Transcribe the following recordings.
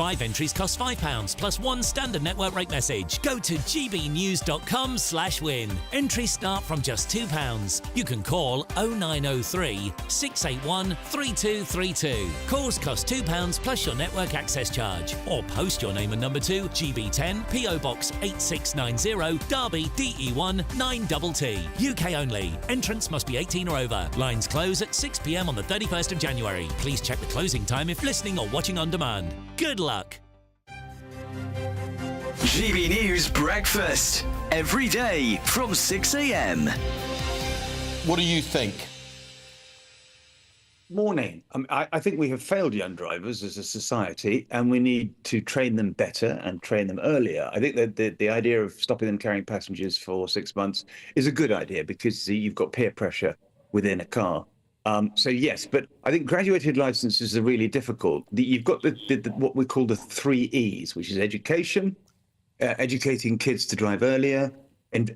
5 entries cost £5 plus 1 standard network rate message. Go to gbnews.com/win. Entries start from just £2. You can call 0903 681 3232. Calls cost £2 plus your network access charge. Or post your name and number to GB10 PO Box 8690 Derby DE1 9TT. UK only. Entrance must be 18 or over. Lines close at 6 p.m. on the 31st of January. Please check the closing time if listening or watching on demand. Good luck. GB News Breakfast. Every day from 6 a.m. What do you think? Morning. I think we have failed young drivers as a society, and we need to train them better and train them earlier. I think that the idea of stopping them carrying passengers for 6 months is a good idea because you've got peer pressure within a car. So yes, but I think graduated licenses are really difficult. You've got what we call the 3 E's, which is education, educating kids to drive earlier, and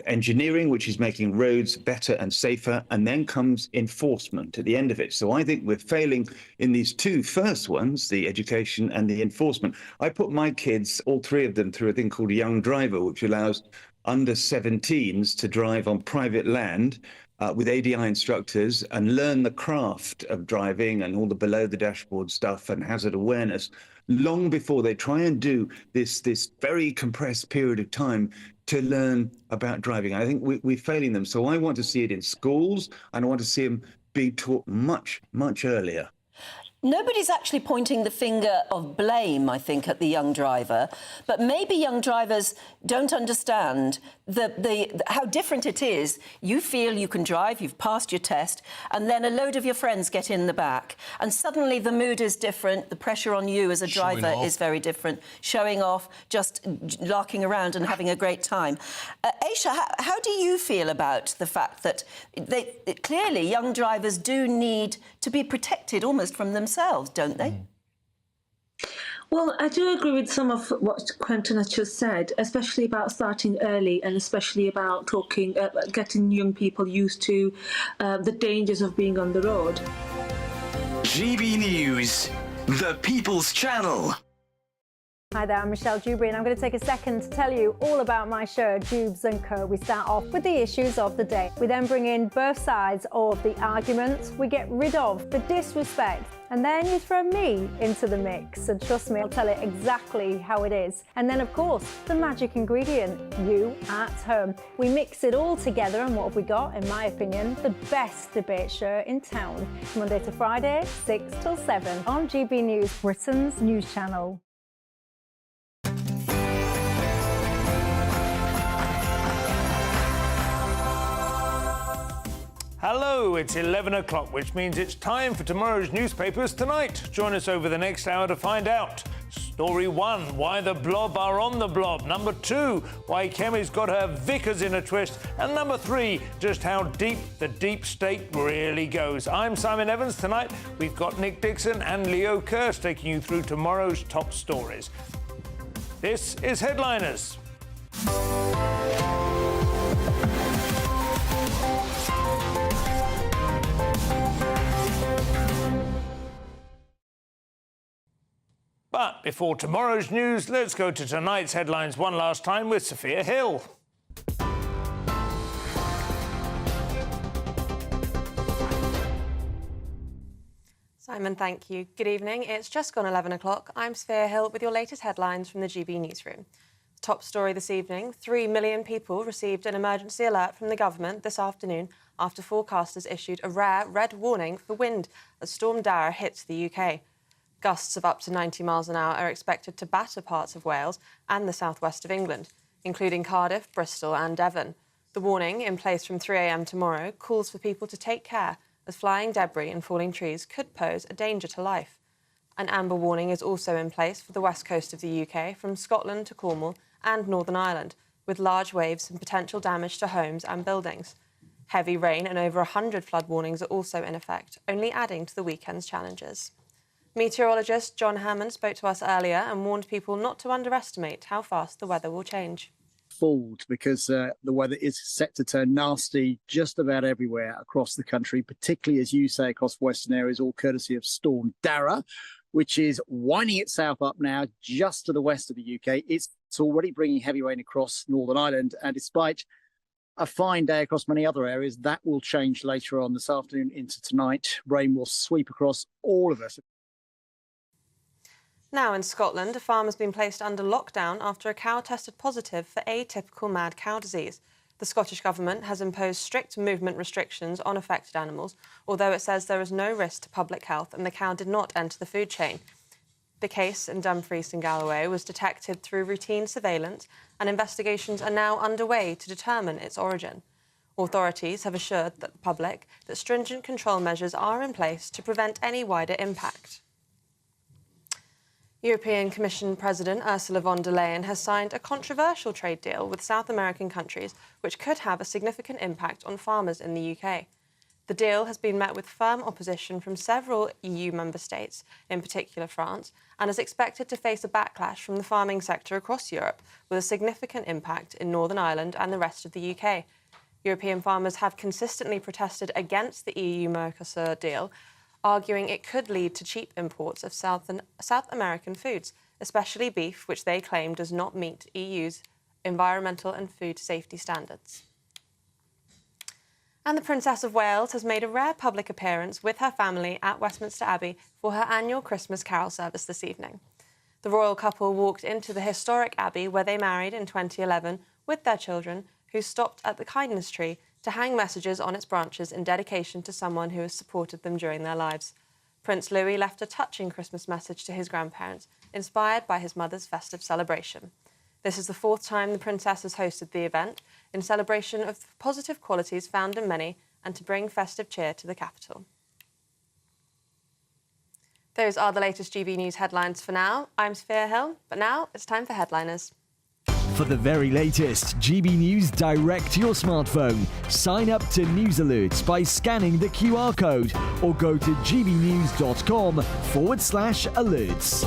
engineering, which is making roads better and safer, and then comes enforcement at the end of it. So I think we're failing in these two first ones, the education and the enforcement. I put my kids, all 3 of them, through a thing called Young Driver, which allows under 17s to drive on private land with ADI instructors and learn the craft of driving and all the below the dashboard stuff and hazard awareness long before they try and do this very compressed period of time to learn about driving. I think we're failing them. So I want to see it in schools, and I want to see them being taught much, much earlier. Nobody's actually pointing the finger of blame, I think, at the young driver, but maybe young drivers don't understand how different it is. You feel you can drive, you've passed your test, and then a load of your friends get in the back, and suddenly the mood is different, the pressure on you as a driver is very different, showing off, just larking around and having a great time. Aisha, how do you feel about the fact that clearly young drivers do need to be protected almost from themselves, don't they? Well, I do agree with some of what Quentin has just said, especially about starting early and especially about getting young people used to the dangers of being on the road. GB News, the People's Channel. Hi there, I'm Michelle Dewberry, and I'm going to take a second to tell you all about my show, Dubes & Co. We start off with the issues of the day. We then bring in both sides of the arguments. We get rid of the disrespect, and then you throw me into the mix. And trust me, I'll tell it exactly how it is. And then, of course, the magic ingredient, you at home. We mix it all together, and what have we got? In my opinion, the best debate show in town. Monday to Friday, 6 till 7 on GB News, Britain's news channel. Hello, it's 11 o'clock, which means it's time for tomorrow's newspapers tonight. Join us over the next hour to find out. Story 1, why the blob are on the blob. Number 2, why Kemi's got her Vickers in a twist. And number 3, just how deep the deep state really goes. I'm Simon Evans. Tonight, we've got Nick Dixon and Leo Kirst taking you through tomorrow's top stories. This is Headliners. But before tomorrow's news, let's go to tonight's headlines one last time with Sophia Hill. Simon, thank you. Good evening. It's just gone 11 o'clock. I'm Sophia Hill with your latest headlines from the GB newsroom. Top story this evening, 3 million people received an emergency alert from the government this afternoon after forecasters issued a rare red warning for wind as Storm Darragh hits the UK. Gusts of up to 90 miles an hour are expected to batter parts of Wales and the southwest of England, including Cardiff, Bristol and Devon. The warning, in place from 3 a.m. tomorrow, calls for people to take care as flying debris and falling trees could pose a danger to life. An amber warning is also in place for the west coast of the UK, from Scotland to Cornwall and Northern Ireland, with large waves and potential damage to homes and buildings. Heavy rain and over 100 flood warnings are also in effect, only adding to the weekend's challenges. Meteorologist John Hammond spoke to us earlier and warned people not to underestimate how fast the weather will change. Fooled because the weather is set to turn nasty just about everywhere across the country, particularly, as you say, across western areas, all courtesy of Storm Darragh, which is winding itself up now just to the west of the UK. It's already bringing heavy rain across Northern Ireland, and despite a fine day across many other areas, that will change later on this afternoon into tonight. Rain will sweep across all of us. Now in Scotland, a farm has been placed under lockdown after a cow tested positive for atypical mad cow disease. The Scottish Government has imposed strict movement restrictions on affected animals, although it says there is no risk to public health and the cow did not enter the food chain. The case in Dumfries and Galloway was detected through routine surveillance, and investigations are now underway to determine its origin. Authorities have assured the public that stringent control measures are in place to prevent any wider impact. European Commission President Ursula von der Leyen has signed a controversial trade deal with South American countries, which could have a significant impact on farmers in the UK. The deal has been met with firm opposition from several EU member states, in particular France, and is expected to face a backlash from the farming sector across Europe, with a significant impact in Northern Ireland and the rest of the UK. European farmers have consistently protested against the EU-Mercosur deal, arguing it could lead to cheap imports of South American foods, especially beef, which they claim does not meet EU's environmental and food safety standards. And the Princess of Wales has made a rare public appearance with her family at Westminster Abbey for her annual Christmas carol service this evening. The royal couple walked into the historic Abbey where they married in 2011 with their children, who stopped at the kindness tree to hang messages on its branches in dedication to someone who has supported them during their lives. Prince Louis left a touching Christmas message to his grandparents, inspired by his mother's festive celebration. This is the fourth time the Princess has hosted the event, in celebration of the positive qualities found in many and to bring festive cheer to the capital. Those are the latest GB News headlines for now. I'm Sophia Hill, but now it's time for Headliners. For the very latest GB News direct to your smartphone, sign up to News Alerts by scanning the QR code or go to gbnews.com/alerts.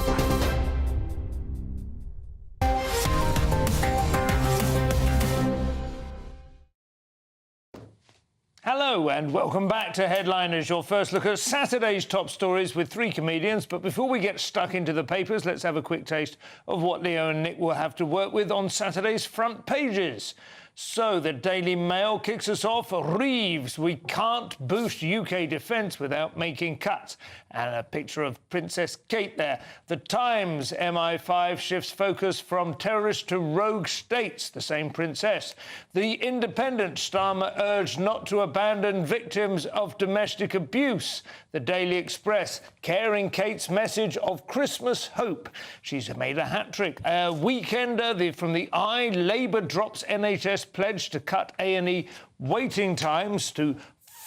Hello and welcome back to Headliners, your first look at Saturday's top stories with three comedians. But before we get stuck into the papers, let's have a quick taste of what Leo and Nick will have to work with on Saturday's front pages. So the Daily Mail kicks us off. Reeves, we can't boost UK defence without making cuts. And a picture of Princess Kate there. The Times, MI5 shifts focus from terrorist to rogue states, the same princess. The Independent, Starmer urged not to abandon victims of domestic abuse. The Daily Express, caring Kate's message of Christmas hope. She's made a hat-trick. A Weekender, from the Eye, Labour drops NHS pledge to cut A&E waiting times to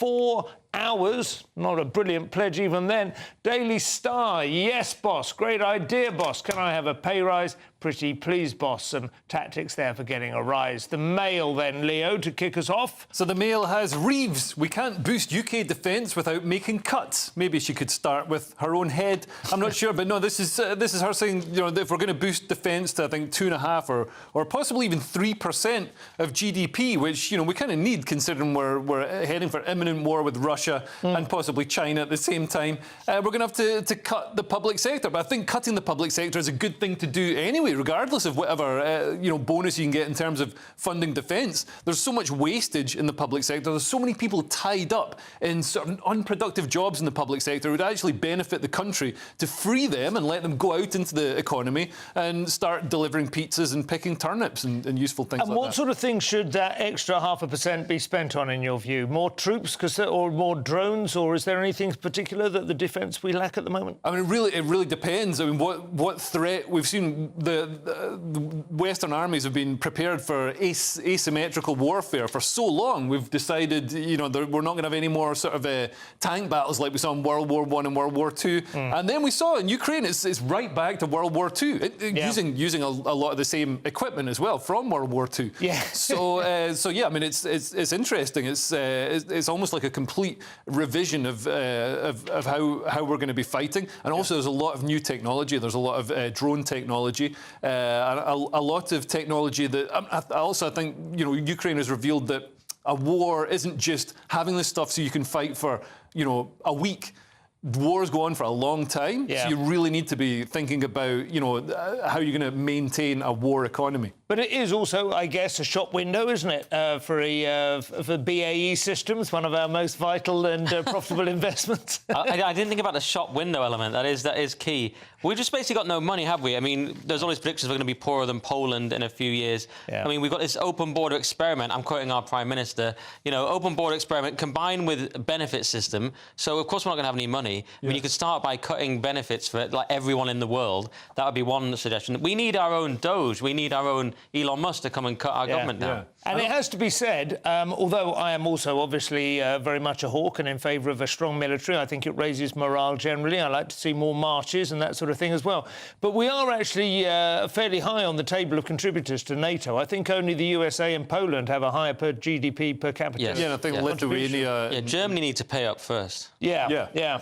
4 hours. Not a brilliant pledge even then. Daily Star, yes, boss. Great idea, boss. Can I have a pay rise? Pretty please, boss. Some tactics there for getting a rise. The Mail then, Leo, to kick us off. So the Mail has Reeves, we can't boost UK defence without making cuts. Maybe she could start with her own head. I'm not sure, but no, this is her saying, you know, if we're going to boost defence to, I think, 2.5% or possibly even 3% of GDP, which, you know, we kind of need considering we're heading for imminent war with Russia and possibly China at the same time. We're going to have to cut the public sector, but I think cutting the public sector is a good thing to do anyway, regardless of whatever bonus you can get in terms of funding defence. There's so much wastage in the public sector. There's so many people tied up in sort of unproductive jobs in the public sector. It would actually benefit the country to free them and let them go out into the economy and start delivering pizzas and picking turnips and useful things like that. And what sort of things should that extra 0.5% be spent on, in your view? More troops or more drones, or is there anything particular that the defence we lack at the moment? I mean, it really depends. I mean, what threat we've seen? The Western armies have been prepared for asymmetrical warfare for so long. We've decided, you know, we're not going to have any more sort of tank battles like we saw in World War I and World War II. And then we saw in Ukraine, it's right back to World War II, using a lot of the same equipment as well from World War II. Yeah. So yeah, I mean, it's interesting. It's almost like a complete revision of how we're going to be fighting. And also, there's a lot of new technology. There's a lot of drone technology. A lot of technology that I think, you know, Ukraine has revealed that a war isn't just having this stuff so you can fight for, you know, a week. wars go on for a long time, Yeah. so you really need to be thinking about, how you're going to maintain a war economy. But it is also, I guess, a shop window, isn't it, for BAE Systems, one of our most vital and profitable investments. I didn't think about the shop window element. That is key. We've just basically got no money, have we? I mean, there's all these predictions we're going to be poorer than Poland in a few years. Yeah. I mean, we've got this open border experiment. I'm quoting our Prime Minister. Open border experiment combined with a benefit system. So, of course, we're not going to have any money. I mean, you could start by cutting benefits for like everyone in the world. That would be one suggestion. We need our own Doge. We need our own Elon Musk to come and cut our government down. And it has to be said, although I am also obviously very much a hawk and in favour of a strong military, I think it raises morale generally. I like to see more marches and that sort of thing as well. But we are actually fairly high on the table of contributors to NATO. I think only the USA and Poland have a higher per GDP per capita. Yes. Yeah, I think Lithuania... Yeah, Germany need to pay up first. Yeah.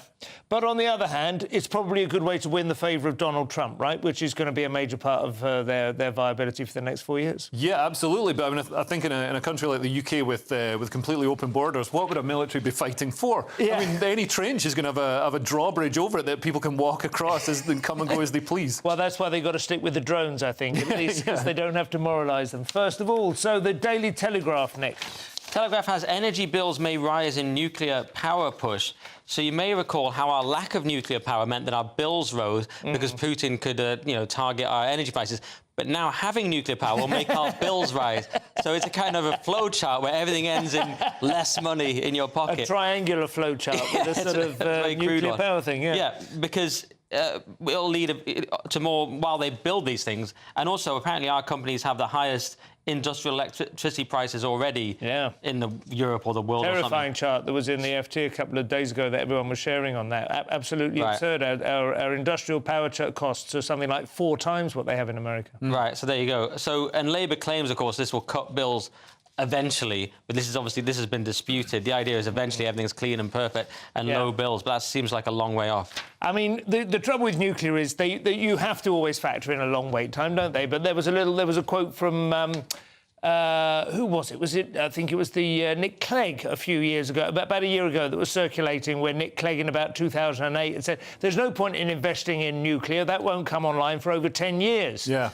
But on the other hand, it's probably a good way to win the favour of Donald Trump, right? Which is going to be a major part of their viability for the next 4 years. Yeah, absolutely. But I mean, I think in a country like the UK with completely open borders, what would a military be fighting for? Yeah. I mean, any trench is going to have a drawbridge over it that people can walk across and come and go as they please. Well, that's why they've got to stick with the drones, I think, at least, because they don't have to moralise them. First of all, so the Daily Telegraph next. Telegraph has energy bills may rise in nuclear power push. So you may recall how our lack of nuclear power meant that our bills rose because Putin could, target our energy prices. But now having nuclear power will make our bills rise. So it's a kind of a flow chart where everything ends in less money in your pocket. A triangular flow chart with a sort of nuclear power thing, Yeah, because it'll lead to more while they build these things. And also, apparently, our companies have the highest industrial electricity prices already in Europe or the world. Terrifying chart that was in the FT a couple of days ago that everyone was sharing on that. Absolutely absurd. Our industrial power costs are something like 4 times what they have in America. Right, so there you go. And Labour claims, of course, this will cut bills eventually, but this has been disputed. The idea is eventually everything's clean and perfect and low bills, but that seems like a long way off. I mean, the trouble with nuclear is that you have to always factor in a long wait time, don't they? But there was a quote from who was it? I think it was the Nick Clegg a few years ago, about a year ago, that was circulating, where Nick Clegg in about 2008 had said, "There's no point in investing in nuclear. That won't come online for over 10 years." Yeah.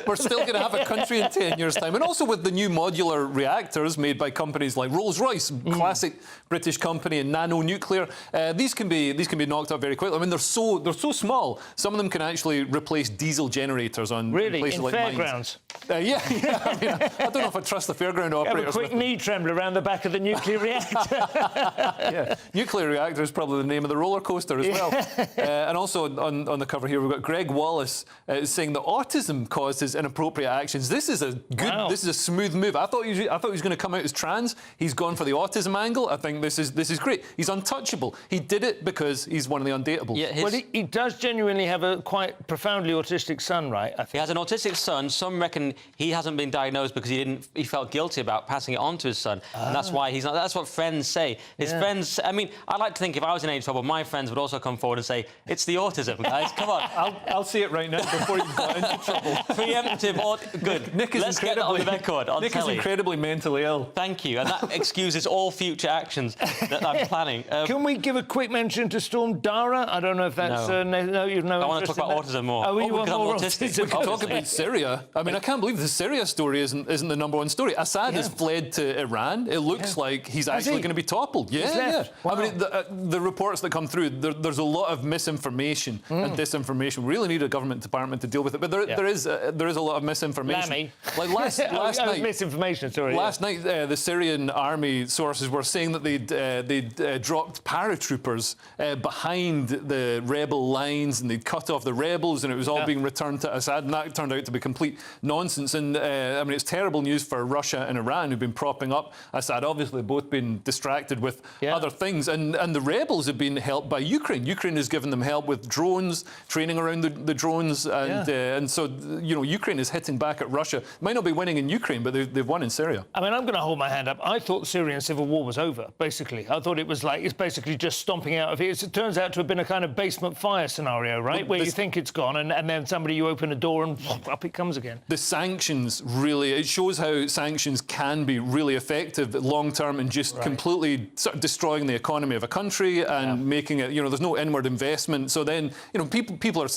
We're still going to have a country in 10 years' time. And also with the new modular reactors made by companies like Rolls-Royce, classic British company, and Nano Nuclear, these can be knocked out very quickly. I mean, they're so small. Some of them can actually replace diesel generators on places like mines. Grounds. I mean, I don't know if I trust the fairground operators. Have a quick knee tremble around the back of the nuclear reactor. Nuclear reactor is probably the name of the roller coaster as well. And also on the cover here, we've got Greg Wallace saying that autism causes inappropriate actions. This is a good, this is a smooth move. I thought he was going to come out as trans. He's gone for the autism angle. I think this is great. He's untouchable. He did it because he's one of the undateables. Yeah, well, he does genuinely have a quite profoundly autistic son, right? I think. He has an autistic son. Some reckon he hasn't been diagnosed because he felt guilty about passing it on to his son, and that's why he's not. That's what friends say. His friends. I mean, I like to think if I was in any trouble, my friends would also come forward and say, "It's the autism, guys. Come on." I'll say it right now before you got into trouble. Preemptive. Good. Nick is Let's get it on the record. On Nick telly. is incredibly mentally ill. Thank you, and that excuses all future actions that I'm planning. Can we give a quick mention to Storm Darragh? I don't know if that's no. You've no. I want to talk about autism more. Oh, you want more autistic? We can talk about Syria. I mean, I can't believe the Syria story isn't the #1 story. Assad has fled to Iran. It looks like he's actually going to be toppled. Yeah. Wow. I mean, the reports that come through, there's a lot of misinformation and disinformation. We really need a government department to deal with it. But there is a lot of misinformation. Lammy. Like last night. Misinformation. Sorry. Last night, the Syrian army sources were saying that they'd dropped paratroopers behind the rebel lines, and they'd cut off the rebels, and it was all being returned to Assad, and that turned out to be complete nonsense. And I mean, it's terrible news for Russia and Iran, who've been propping up Assad. Obviously, both been distracted with other things, and the rebels have been helped by Ukraine. Ukraine has given them help with drones, training around the drones, and so Ukraine is hitting back at Russia. Might not be winning in Ukraine, but they've won in Syria. I mean, I'm going to hold my hand up. I thought the Syrian civil war was over. Basically, I thought it was like it's basically just stomping out of here. It turns out to have been a kind of basement fire scenario, right, where you think it's gone, and then you open a door and up it comes again. The sanctions really, it shows how sanctions can be really effective long term in just completely sort of destroying the economy of a country and making it, there's no inward investment. So then, people are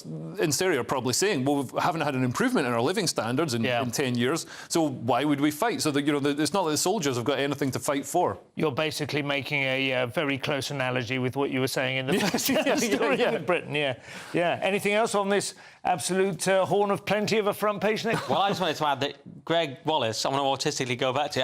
in Syria are probably saying, well, we haven't had an improvement in our living standards in 10 years, so why would we fight? So that, it's not that the soldiers have got anything to fight for. You're basically making a very close analogy with what you were saying in the first story with Britain. Yeah. Anything else on this absolute horn of plenty of a front page, Nick? Well, I just wanted to add that Greg Wallace, I want to autistically go back to,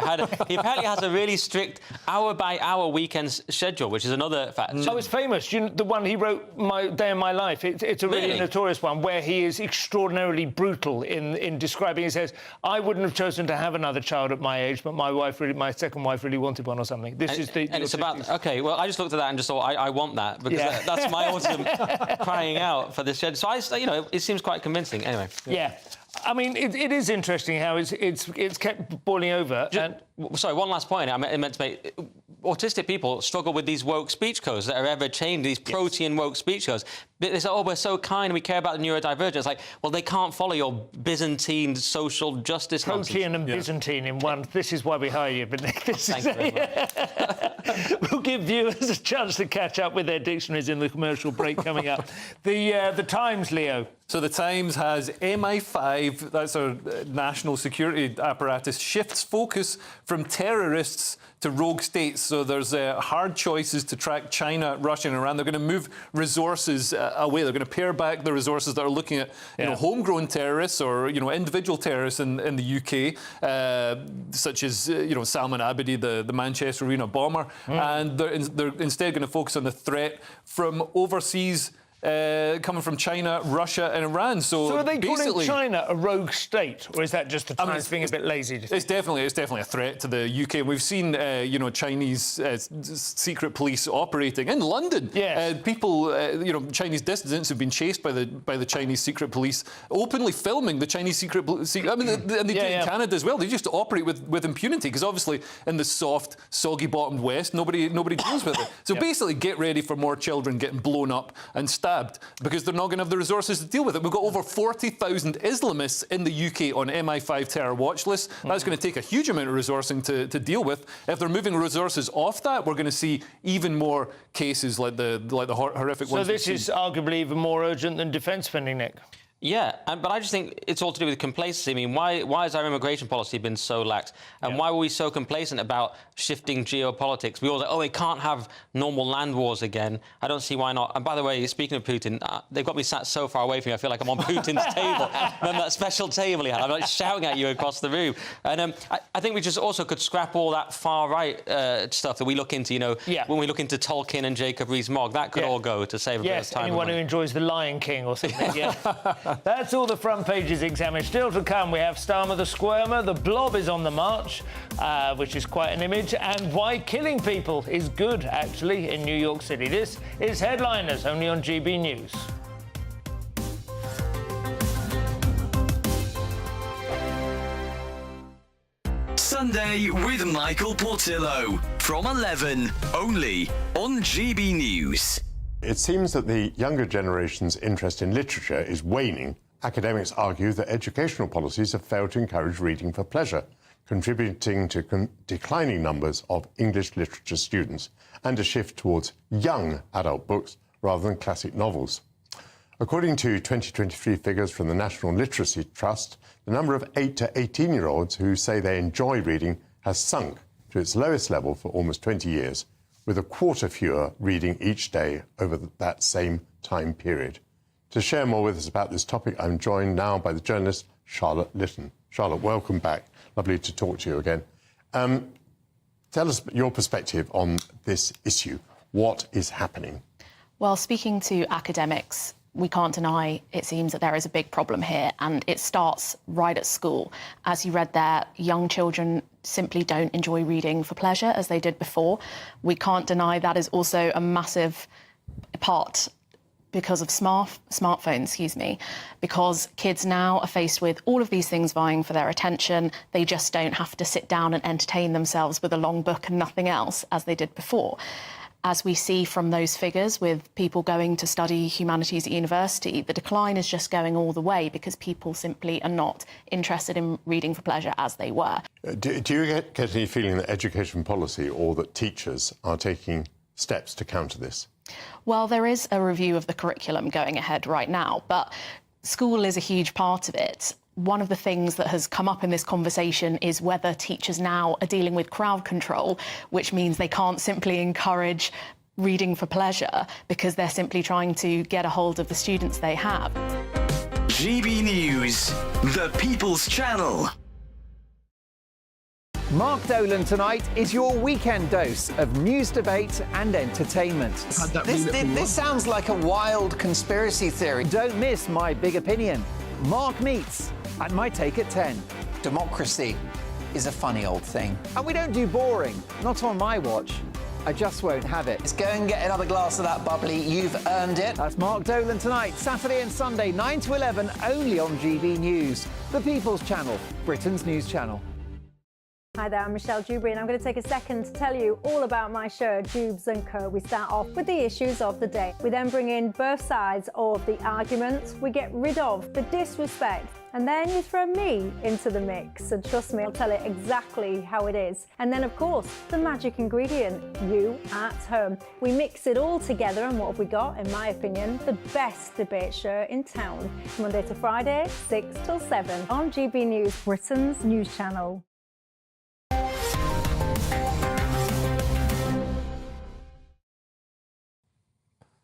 he apparently has a really strict hour-by-hour weekend schedule, which is another fact. Oh, it's famous. The one he wrote, My Day in My Life. It's a really notorious one where he is extraordinarily brutal in describing. He says, I wouldn't have chosen to have another child at my age, but my second wife really wanted one or something. And it's about... OK, well, I just looked at that and just thought, I want that, because that's my autism crying out for this schedule. So, it seems quite convincing. Anyway. Yeah. I mean, it is interesting how it's kept boiling over. Sorry, one last point I meant to make. Autistic people struggle with these woke speech codes that are ever changed, these protean woke speech codes. They say, oh, we're so kind, we care about the neurodivergent. It's like, well, they can't follow your Byzantine social justice Protean and Byzantine in one. This is why we hire you. But Thank you very much. We'll give viewers a chance to catch up with their dictionaries in the commercial break coming up. The Times, Leo. So the Times has MI5, that's our national security apparatus, shifts focus from terrorists to rogue states. So there's hard choices to track China, Russia and Iran. They're going to move resources away. They're going to pare back the resources that are looking at homegrown terrorists or individual terrorists in the UK, such as Salman Abedi, the Manchester Arena bomber. And they're instead going to focus on the threat from overseas, coming from China, Russia and Iran. So are they calling China a rogue state, or is that just the Times being a bit lazy? It's definitely a threat to the UK. We've seen Chinese secret police operating in London. People, Chinese dissidents have been chased by the Chinese secret police, openly filming the Chinese secret police. I mean, they do it in Canada as well. They just operate with impunity because obviously in the soft, soggy-bottomed West, nobody deals with it. So basically, get ready for more children getting blown up and stabbed because they're not going to have the resources to deal with it. We've got over 40,000 Islamists in the UK on MI5 terror watch list. That's going to take a huge amount of resourcing to deal with. If they're moving resources off that, we're going to see even more cases like the horrific ones. So this is arguably even more urgent than defence spending, Nick. Yeah, but I just think it's all to do with complacency. I mean, why has our immigration policy been so lax? And why were we so complacent about shifting geopolitics? We all say, oh, we can't have normal land wars again. I don't see why not. And by the way, speaking of Putin, they've got me sat so far away from you, I feel like I'm on Putin's table. Remember that special table he had? I'm like shouting at you across the room. And I think we just also could scrap all that far-right stuff that we look into, when we look into Tolkien and Jacob Rees-Mogg. That could all go to save a bit of time. Anyone who enjoys The Lion King or something, That's all the front pages examined. Still to come, we have Starmer the Squirmer, the Blob is on the march, which is quite an image, and why killing people is good, actually, in New York City. This is Headliners, only on GB News. Sunday with Michael Portillo from 11, only on GB News. It seems that the younger generation's interest in literature is waning. Academics argue that educational policies have failed to encourage reading for pleasure, contributing to declining numbers of English literature students and a shift towards young adult books rather than classic novels. According to 2023 figures from the National Literacy Trust, the number of 8 to 18-year-olds who say they enjoy reading has sunk to its lowest level for almost 20 years, with a quarter fewer reading each day over that same time period. To share more with us about this topic, I'm joined now by the journalist Charlotte Lytton. Charlotte, welcome back. Lovely to talk to you again. Tell us your perspective on this issue. What is happening? Well, speaking to academics, we can't deny, it seems, that there is a big problem here, and it starts right at school. As you read there, young children simply don't enjoy reading for pleasure as they did before. We can't deny that is also a massive part because of smartphones, because kids now are faced with all of these things vying for their attention. They just don't have to sit down and entertain themselves with a long book and nothing else as they did before. as we see from those figures with people going to study humanities at university, the decline is just going all the way because people simply are not interested in reading for pleasure as they were. Do you get any feeling that education policy or that teachers are taking steps to counter this? Well, there is a review of the curriculum going ahead right now, but school is a huge part of it. One of the things that has come up in this conversation is whether teachers now are dealing with crowd control, which means they can't simply encourage reading for pleasure because they're simply trying to get a hold of the students they have. GB News, the People's Channel. Mark Dolan tonight is your weekend dose of news, debate and entertainment. This sounds like a wild conspiracy theory. Don't miss My Big Opinion. Mark Meets and My Take at 10. Democracy is a funny old thing. And we don't do boring, not on my watch. I just won't have it. Let's go and get another glass of that bubbly. You've earned it. That's Mark Dolan tonight, Saturday and Sunday, 9 to 11, only on GB News, the People's Channel, Britain's news channel. Hi there, I'm Michelle Dewberry and I'm going to take a second to tell you all about my show, Dubes & Co. We start off with the issues of the day. We then bring in both sides of the arguments. We get rid of the disrespect. And then you throw me into the mix. And trust me, I'll tell it exactly how it is. And then, of course, the magic ingredient, you at home. We mix it all together and what have we got, in my opinion, the best debate show in town. Monday to Friday, 6 till 7 on GB News, Britain's news channel.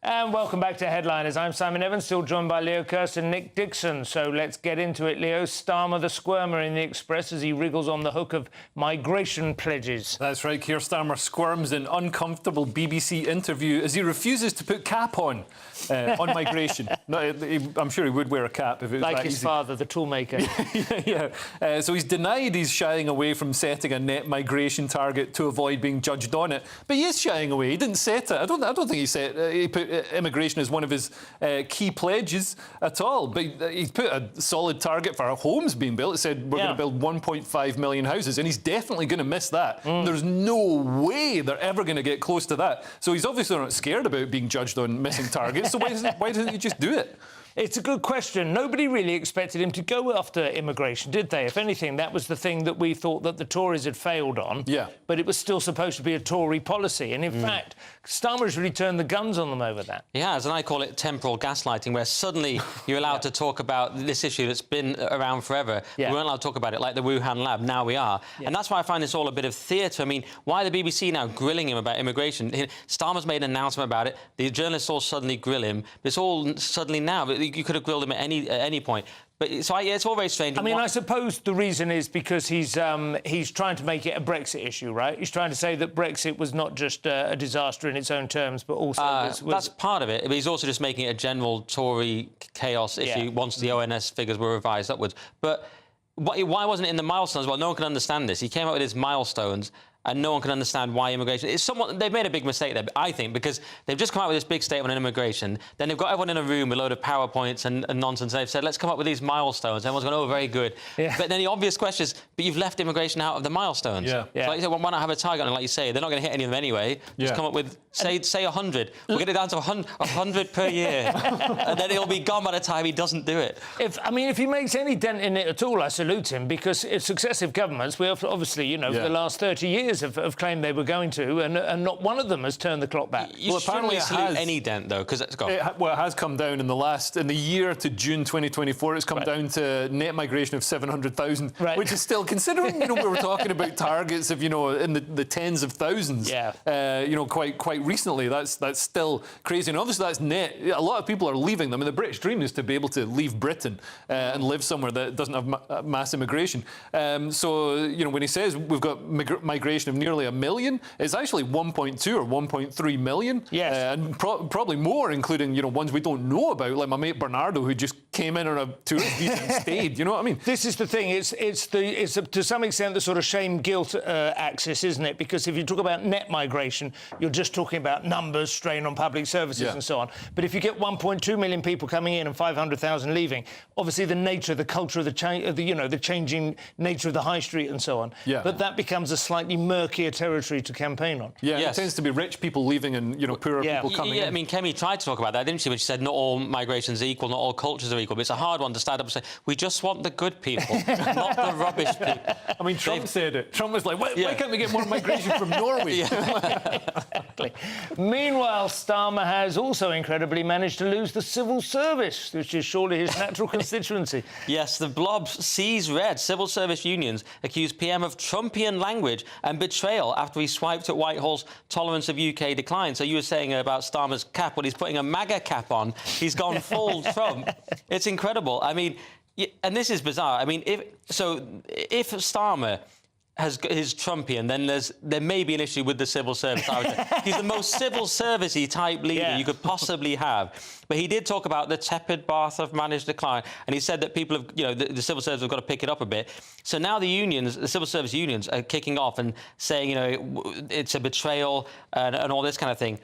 And welcome back to Headliners. I'm Simon Evans, still joined by Leo Kirst and Nick Dixon. So let's get into it, Leo. Starmer the squirmer in the Express as he wriggles on the hook of migration pledges. That's right. Keir Starmer squirms in uncomfortable BBC interview as he refuses to put cap on migration. I'm sure he would wear a cap if it was like that his easy. father, the toolmaker. Yeah. So he's denied he's shying away from setting a net migration target to avoid being judged on it. But he is shying away. He didn't set it. I don't think he set. He put immigration as one of his key pledges at all. But he's put a solid target for our homes being built. It said we're going to build 1.5 million houses, and he's definitely going to miss that. There's no way they're ever going to get close to that. So he's obviously not scared about being judged on missing targets. So why doesn't he just do it? It's a good question. Nobody really expected him to go after immigration, did they? If anything, that was the thing that we thought that the Tories had failed on. Yeah. But it was still supposed to be a Tory policy. And in fact, Starmer has really turned the guns on them over that. He has, and I call it temporal gaslighting, where suddenly you're allowed to talk about this issue that's been around forever. We weren't allowed to talk about it, like the Wuhan lab. Now we are. And that's why I find this all a bit of theatre. I mean, why are the BBC now grilling him about immigration? Starmer's made an announcement about it. The journalists all suddenly grill him. It's all suddenly now. You could have grilled him at any point. But it's all very strange. I mean, I suppose the reason is because he's trying to make it a Brexit issue, right? He's trying to say that Brexit was not just a disaster in its own terms, but also that's part of it. But he's also just making it a general Tory chaos issue once the ONS figures were revised upwards. But why wasn't it in the milestones? Well, no one can understand this. He came out with his milestones, and no one can understand why immigration... They've made a big mistake there, I think, because they've just come out with this big statement on immigration. Then they've got everyone in a room with a load of PowerPoints and nonsense. They've said, let's come up with these milestones. Everyone's gone, oh, very good. Yeah. But then the obvious question is, but you've left immigration out of the milestones. So like you said, why not have a target on it? Like you say, they're not going to hit any of them anyway. Just come up with, say 100. We'll get it down to 100 per year. And then it'll be gone by the time he doesn't do it. If he makes any dent in it at all, I salute him, because successive governments, we obviously, for the last 30 years have claimed they were going to, and not one of them has turned the clock back. You apparently salute any dent, though, because it's gone. It has come down in the year to June 2024, it's come down to net migration of 700,000, which is still, considering, we were talking about targets of, in the tens of thousands, quite recently, that's still crazy. And obviously that's net. A lot of people are leaving them, and the British dream is to be able to leave Britain and live somewhere that doesn't have mass immigration. So, when he says we've got migration of nearly 1 million, it's actually 1.2 or 1.3 million. Yes. And probably more, including, ones we don't know about, like my mate Bernardo, who just came in on a tourist visa and stayed. You know what I mean? This is the thing. It's to some extent the sort of shame-guilt axis, isn't it? Because if you talk about net migration, you're just talking about numbers, strain on public services and so on. But if you get 1.2 million people coming in and 500,000 leaving, obviously the nature, the culture of the changing nature of the high street and so on. Yeah. But that becomes a slightly murkier territory to campaign on. Yeah, it tends to be rich people leaving and poorer people coming in. I mean, Kemi tried to talk about that, didn't she? When she said not all migrations are equal, not all cultures are equal. But it's a hard one to stand up and say we just want the good people, not the rubbish people. I mean, Trump said it. Trump was like, why can't we get more migration from Norway? Exactly. Meanwhile, Starmer has also incredibly managed to lose the civil service, which is surely his natural constituency. Yes, the blob sees red. Civil service unions accuse PM of Trumpian language and betrayal after he swiped at Whitehall's tolerance of UK decline. So you were saying about Starmer's cap, well, he's putting a MAGA cap on. He's gone full Trump. It's incredible. I mean, and this is bizarre. I mean, if Starmer is Trumpian, then there may be an issue with the civil service. I would say. He's the most civil service-y type leader you could possibly have. But he did talk about the tepid bath of managed decline, and he said that people have, the civil service have got to pick it up a bit. So now the unions, the civil service unions, are kicking off and saying, it's a betrayal and all this kind of thing.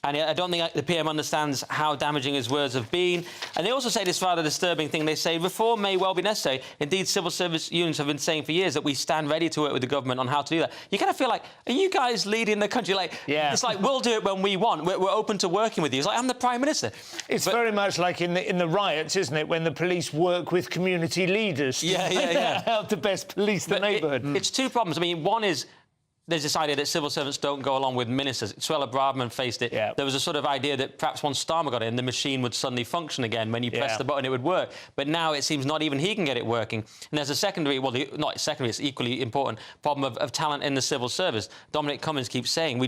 And I don't think the PM understands how damaging his words have been. And they also say this rather disturbing thing. They say reform may well be necessary. Indeed, civil service unions have been saying for years that we stand ready to work with the government on how to do that. You kind of feel like, are you guys leading the country? It's like, we'll do it when we want. We're open to working with you. It's like, I'm the Prime Minister. It's very much like in the riots, isn't it, when the police work with community leaders to help the best police the neighbourhood. It's two problems. I mean, one is there's this idea that civil servants don't go along with ministers. Suella Braverman faced it. Yeah. There was a sort of idea that perhaps once Starmer got in, the machine would suddenly function again. When you press the button, it would work. But now it seems not even he can get it working. And there's a secondary, not secondary, it's equally important, problem of talent in the civil service. Dominic Cummings keeps saying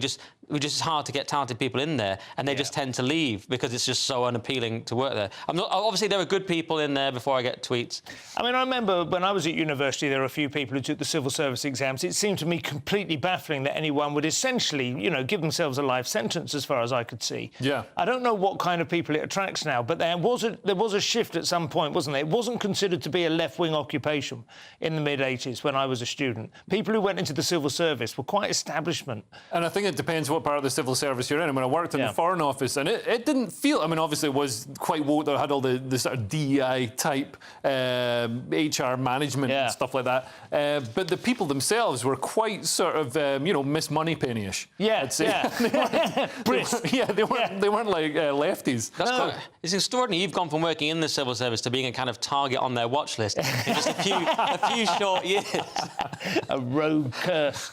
it's hard to get talented people in there, and they just tend to leave because it's just so unappealing to work there. Obviously, there are good people in there before I get tweets. I mean, I remember when I was at university, there were a few people who took the civil service exams. It seemed to me completely baffling that anyone would essentially, give themselves a life sentence, as far as I could see. Yeah. I don't know what kind of people it attracts now, but there was a shift at some point, wasn't there? It wasn't considered to be a left-wing occupation in the mid-'80s when I was a student. People who went into the civil service were quite establishment. And I think it depends what part of the civil service you're in. I mean, I worked in the Foreign Office, and it didn't feel... I mean, obviously, it was quite woke. It had all the sort of DEI-type HR management and stuff like that. But the people themselves were quite sort of, Miss Moneypenny-ish. Yeah, I'd say. yeah. They weren't like lefties. It's extraordinary. You've gone from working in the civil service to being a kind of target on their watch list in just a few short years. A rogue curse.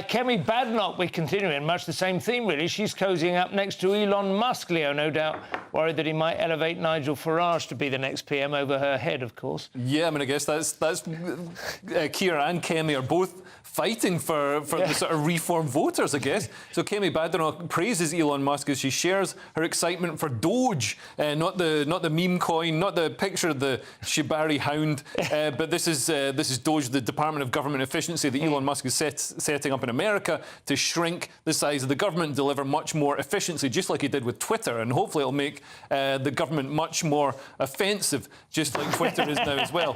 Kemi Badenoch, we're continuing much the same theme, really. She's cozying up next to Elon Musk, Leo, no doubt worried that he might elevate Nigel Farage to be the next PM over her head, of course. Yeah, I mean, I guess that's Keira and Kemi are both fighting for the sort of reform voters, I guess. So Kemi Badenoch praises Elon Musk as she shares her excitement for Doge, not the meme coin, not the picture of the Shibari hound, but this is Doge, the Department of Government Efficiency that Elon Musk is setting up in America to shrink the size of the government and deliver much more efficiency, just like he did with Twitter, and hopefully it'll make the government much more offensive, just like Twitter is now as well.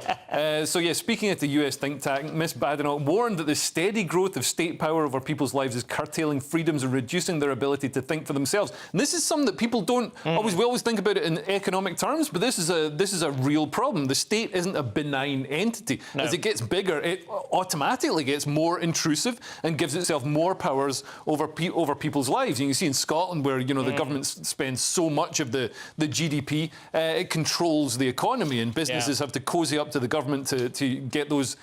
Speaking at the US think tank, Ms Badenoch warned that the steady growth of state power over people's lives is curtailing freedoms and reducing their ability to think for themselves. And this is something that people don't always... We always think about it in economic terms, but this is a real problem. The state isn't a benign entity. No. As it gets bigger, it automatically gets more intrusive and gives itself more powers over people's lives. And you can see in Scotland, where the government spends so much of the GDP, it controls the economy, and businesses have to cozy up to the government to get those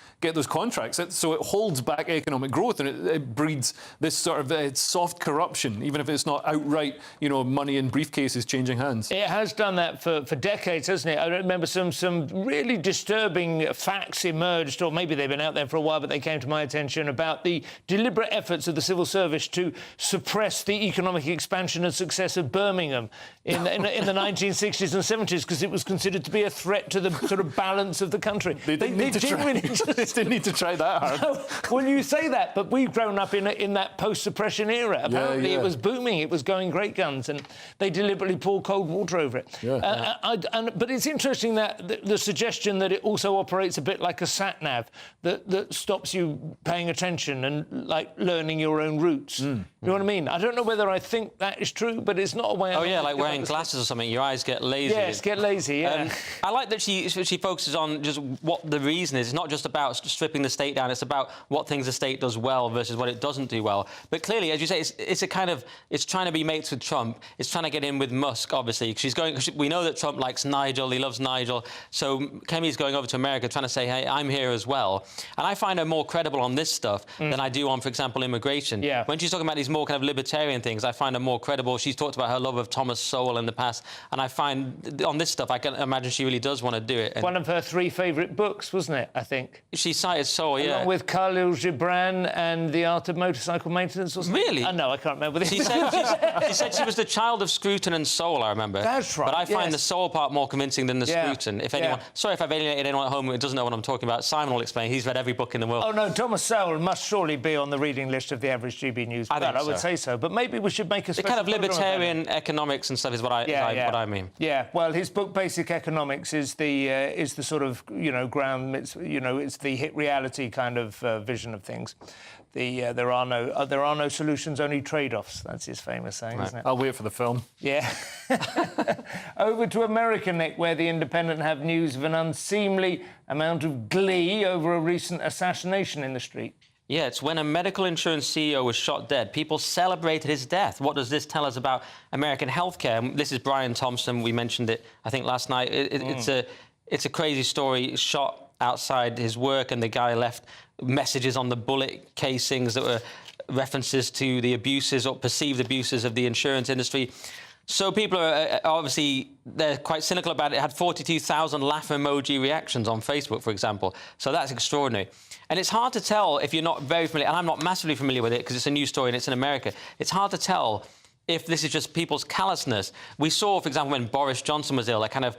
contracts. So it holds back economic growth, and it breeds this sort of soft corruption, even if it's not outright, money in briefcases changing hands. It has done that for decades, hasn't it? I remember some really disturbing facts emerged, or maybe they've been out there for a while, but they came to my attention about the deliberate efforts of the civil service to suppress the economic expansion and success of Birmingham in the 1960s and 70s, because it was considered to be a threat to the sort of balance of the country. They didn't need to try that hard. When you say that, that, but we've grown up in that post-suppression era. Apparently it was booming, it was going great guns, and they deliberately poured cold water over it. But it's interesting that the suggestion that it also operates a bit like a sat-nav, that stops you paying attention and, like, learning your own routes. You know what I mean? I don't know whether I think that is true, but it's not a way... Oh, yeah, like wearing glasses or something, your eyes get lazy. Yes, get lazy, yeah. I like that she focuses on just what the reason is. It's not just about stripping the state down, it's about what things the state does well versus what it doesn't do well. But clearly, as you say, it's a kind of... It's trying to be mates with Trump. It's trying to get in with Musk, obviously. We know that Trump likes Nigel, he loves Nigel. So Kemi's going over to America trying to say, hey, I'm here as well. And I find her more credible on this stuff than I do on, for example, immigration. Yeah. When she's talking about these more kind of libertarian things, I find her more credible. She's talked about her love of Thomas Sowell in the past, and I find on this stuff, I can imagine she really does want to do it. And one of her 3 favourite books, wasn't it, I think? She cited Sowell, yeah. Along with Khalil Gibran and The Art of Motorcycle Maintenance, or something. Really? No, I can't remember. She said she was the child of Scruton and Sowell, I remember. That's right, But I find the Sowell part more convincing than the Scruton. If anyone... Sorry if I've alienated anyone at home who doesn't know what I'm talking about. Simon will explain. He's read every book in the world. Oh, no, Thomas Sowell must surely be on the reading list of the average GB News. I would say so. But maybe we should make a special... The kind of libertarian economics and stuff is what I mean. Yeah, well, his book Basic Economics is the sort of, ground... It's the hit reality kind of vision of things. There are no solutions, only trade-offs. That's his famous saying, isn't it? I'll wait for the film. Yeah. Over to America, Nick, where The Independent have news of an unseemly amount of glee over a recent assassination in the street. Yeah, it's when a medical insurance CEO was shot dead. People celebrated his death. What does this tell us about American healthcare? This is Brian Thompson. We mentioned it, I think, last night. It's a crazy story. Shot outside his work, and the guy left messages on the bullet casings that were references to the abuses or perceived abuses of the insurance industry. So people are obviously, they're quite cynical about it. It had 42,000 laugh emoji reactions on Facebook, for example. So that's extraordinary. And it's hard to tell if you're not very familiar, and I'm not massively familiar with it because it's a new story and it's in America. It's hard to tell if this is just people's callousness. We saw, for example, when Boris Johnson was ill, a kind of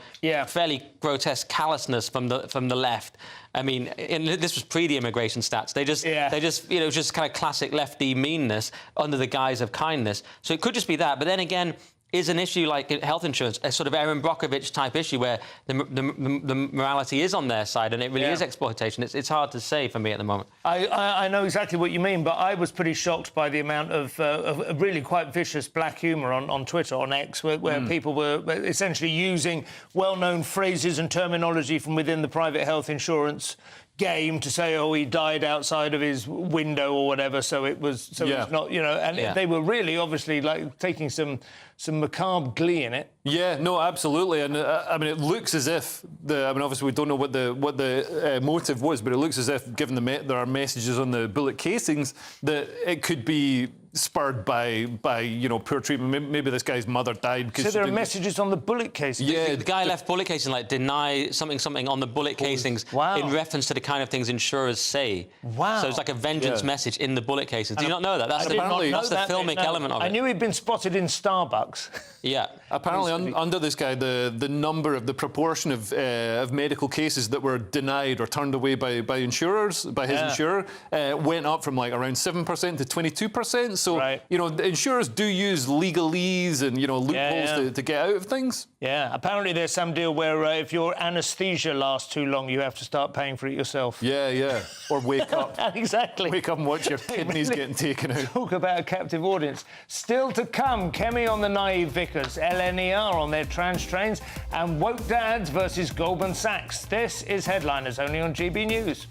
fairly grotesque callousness from the left. I mean, this was pre the immigration stats. They just just kind of classic lefty meanness under the guise of kindness. So it could just be that. But then again, is an issue like health insurance a sort of Erin Brockovich type issue where the morality is on their side and it really is exploitation? It's hard to say for me at the moment. I know exactly what you mean, but I was pretty shocked by the amount of really quite vicious black humour on Twitter, on X, where people were essentially using well-known phrases and terminology from within the private health insurance game to say, oh, he died outside of his window or whatever, so it was not, and they were really obviously like taking some macabre glee in it. Yeah, no, absolutely, and I mean, it looks as if obviously we don't know what the motive was, but it looks as if, given there are messages on the bullet casings, that it could be spurred by poor treatment. Maybe this guy's mother died because... So there are messages on the bullet casings? Yeah. The guy left bullet casings, like, deny something on the bullet casings in reference to the kind of things insurers say. Wow. So it's like a vengeance message in the bullet casings. Do you not know that? That's the filmic element of it. I knew he'd been spotted in Starbucks. Yeah. Apparently, under this guy, the proportion of medical cases that were denied or turned away by insurers, by his insurer, went up from like around 7% to 22%. So, the insurers do use legalese and, loopholes to get out of things. Yeah, apparently there's some deal where if your anaesthesia lasts too long, you have to start paying for it yourself. Yeah. Or wake up. Exactly. Wake up and watch your kidneys getting taken out. Talk about a captive audience. Still to come, Kemi on the naive vicars, LNER on their trans trains, and woke dads versus Goldman Sachs. This is Headliners, only on GB News.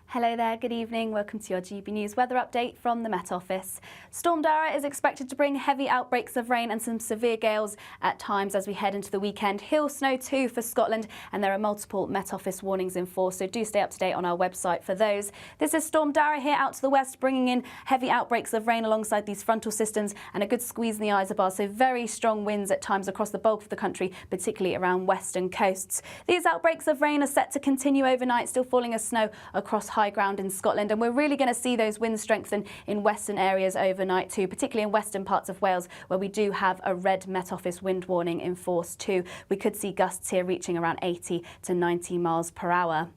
Hello there, good evening. Welcome to your GB News weather update from the Met Office. Storm Darragh is expected to bring heavy outbreaks of rain and some severe gales at times as we head into the weekend. Hail snow too for Scotland, and there are multiple Met Office warnings in force, so do stay up to date on our website for those. This is Storm Darragh here out to the west, bringing in heavy outbreaks of rain alongside these frontal systems and a good squeeze in the Isobars, so very strong winds at times across the bulk of the country, particularly around western coasts. These outbreaks of rain are set to continue overnight, still falling as snow across high ground in Scotland, and we're really going to see those winds strengthen in western areas overnight too, particularly in western parts of Wales, where we do have a red Met Office wind warning in force too. We could see gusts here reaching around 80 to 90 miles per hour.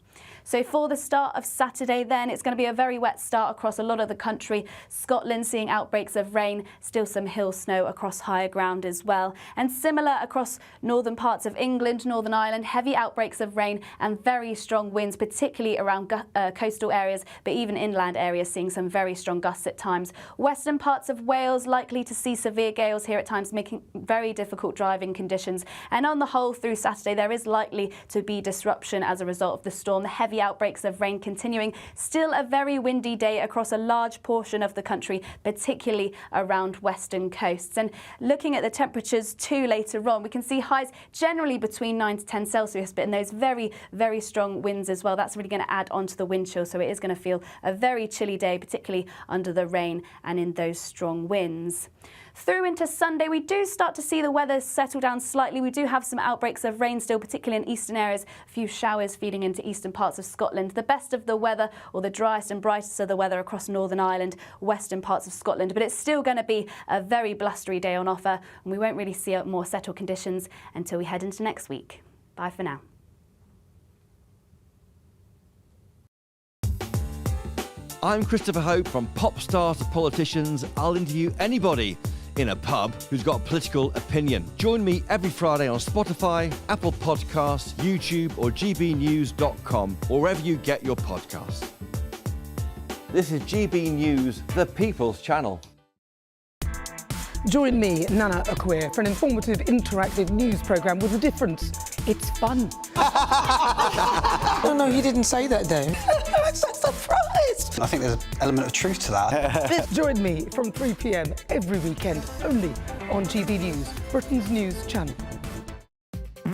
So for the start of Saturday then, it's going to be a very wet start across a lot of the country. Scotland seeing outbreaks of rain, still some hill snow across higher ground as well. And similar across northern parts of England, Northern Ireland, heavy outbreaks of rain and very strong winds, particularly around coastal areas, but even inland areas seeing some very strong gusts at times. Western parts of Wales likely to see severe gales here at times, making very difficult driving conditions. And on the whole, through Saturday, there is likely to be disruption as a result of the storm. The heavy outbreaks of rain continuing. Still a very windy day across a large portion of the country, particularly around western coasts. And looking at the temperatures too later on, we can see highs generally between 9 to 10 Celsius, but in those very, very strong winds as well, that's really going to add on to the wind chill. So it is going to feel a very chilly day, particularly under the rain and in those strong winds. Through into Sunday, we do start to see the weather settle down slightly. We do have some outbreaks of rain still, particularly in eastern areas, a few showers feeding into eastern parts of Scotland. The best of the weather, or the driest and brightest of the weather across Northern Ireland, western parts of Scotland. But it's still going to be a very blustery day on offer, and we won't really see more settled conditions until we head into next week. Bye for now. I'm Christopher Hope. From pop stars to politicians, I'll interview anybody in a pub who's got a political opinion. Join me every Friday on Spotify, Apple Podcasts, YouTube or gbnews.com, or wherever you get your podcasts. This is GB News, the People's Channel. Join me, Nana Akwe, for an informative, interactive news programme with a difference. It's fun. No, he didn't say that, Dave. I'm so surprised. I think there's an element of truth to that. Join me from 3 p.m. every weekend, only on GB News, Britain's news channel.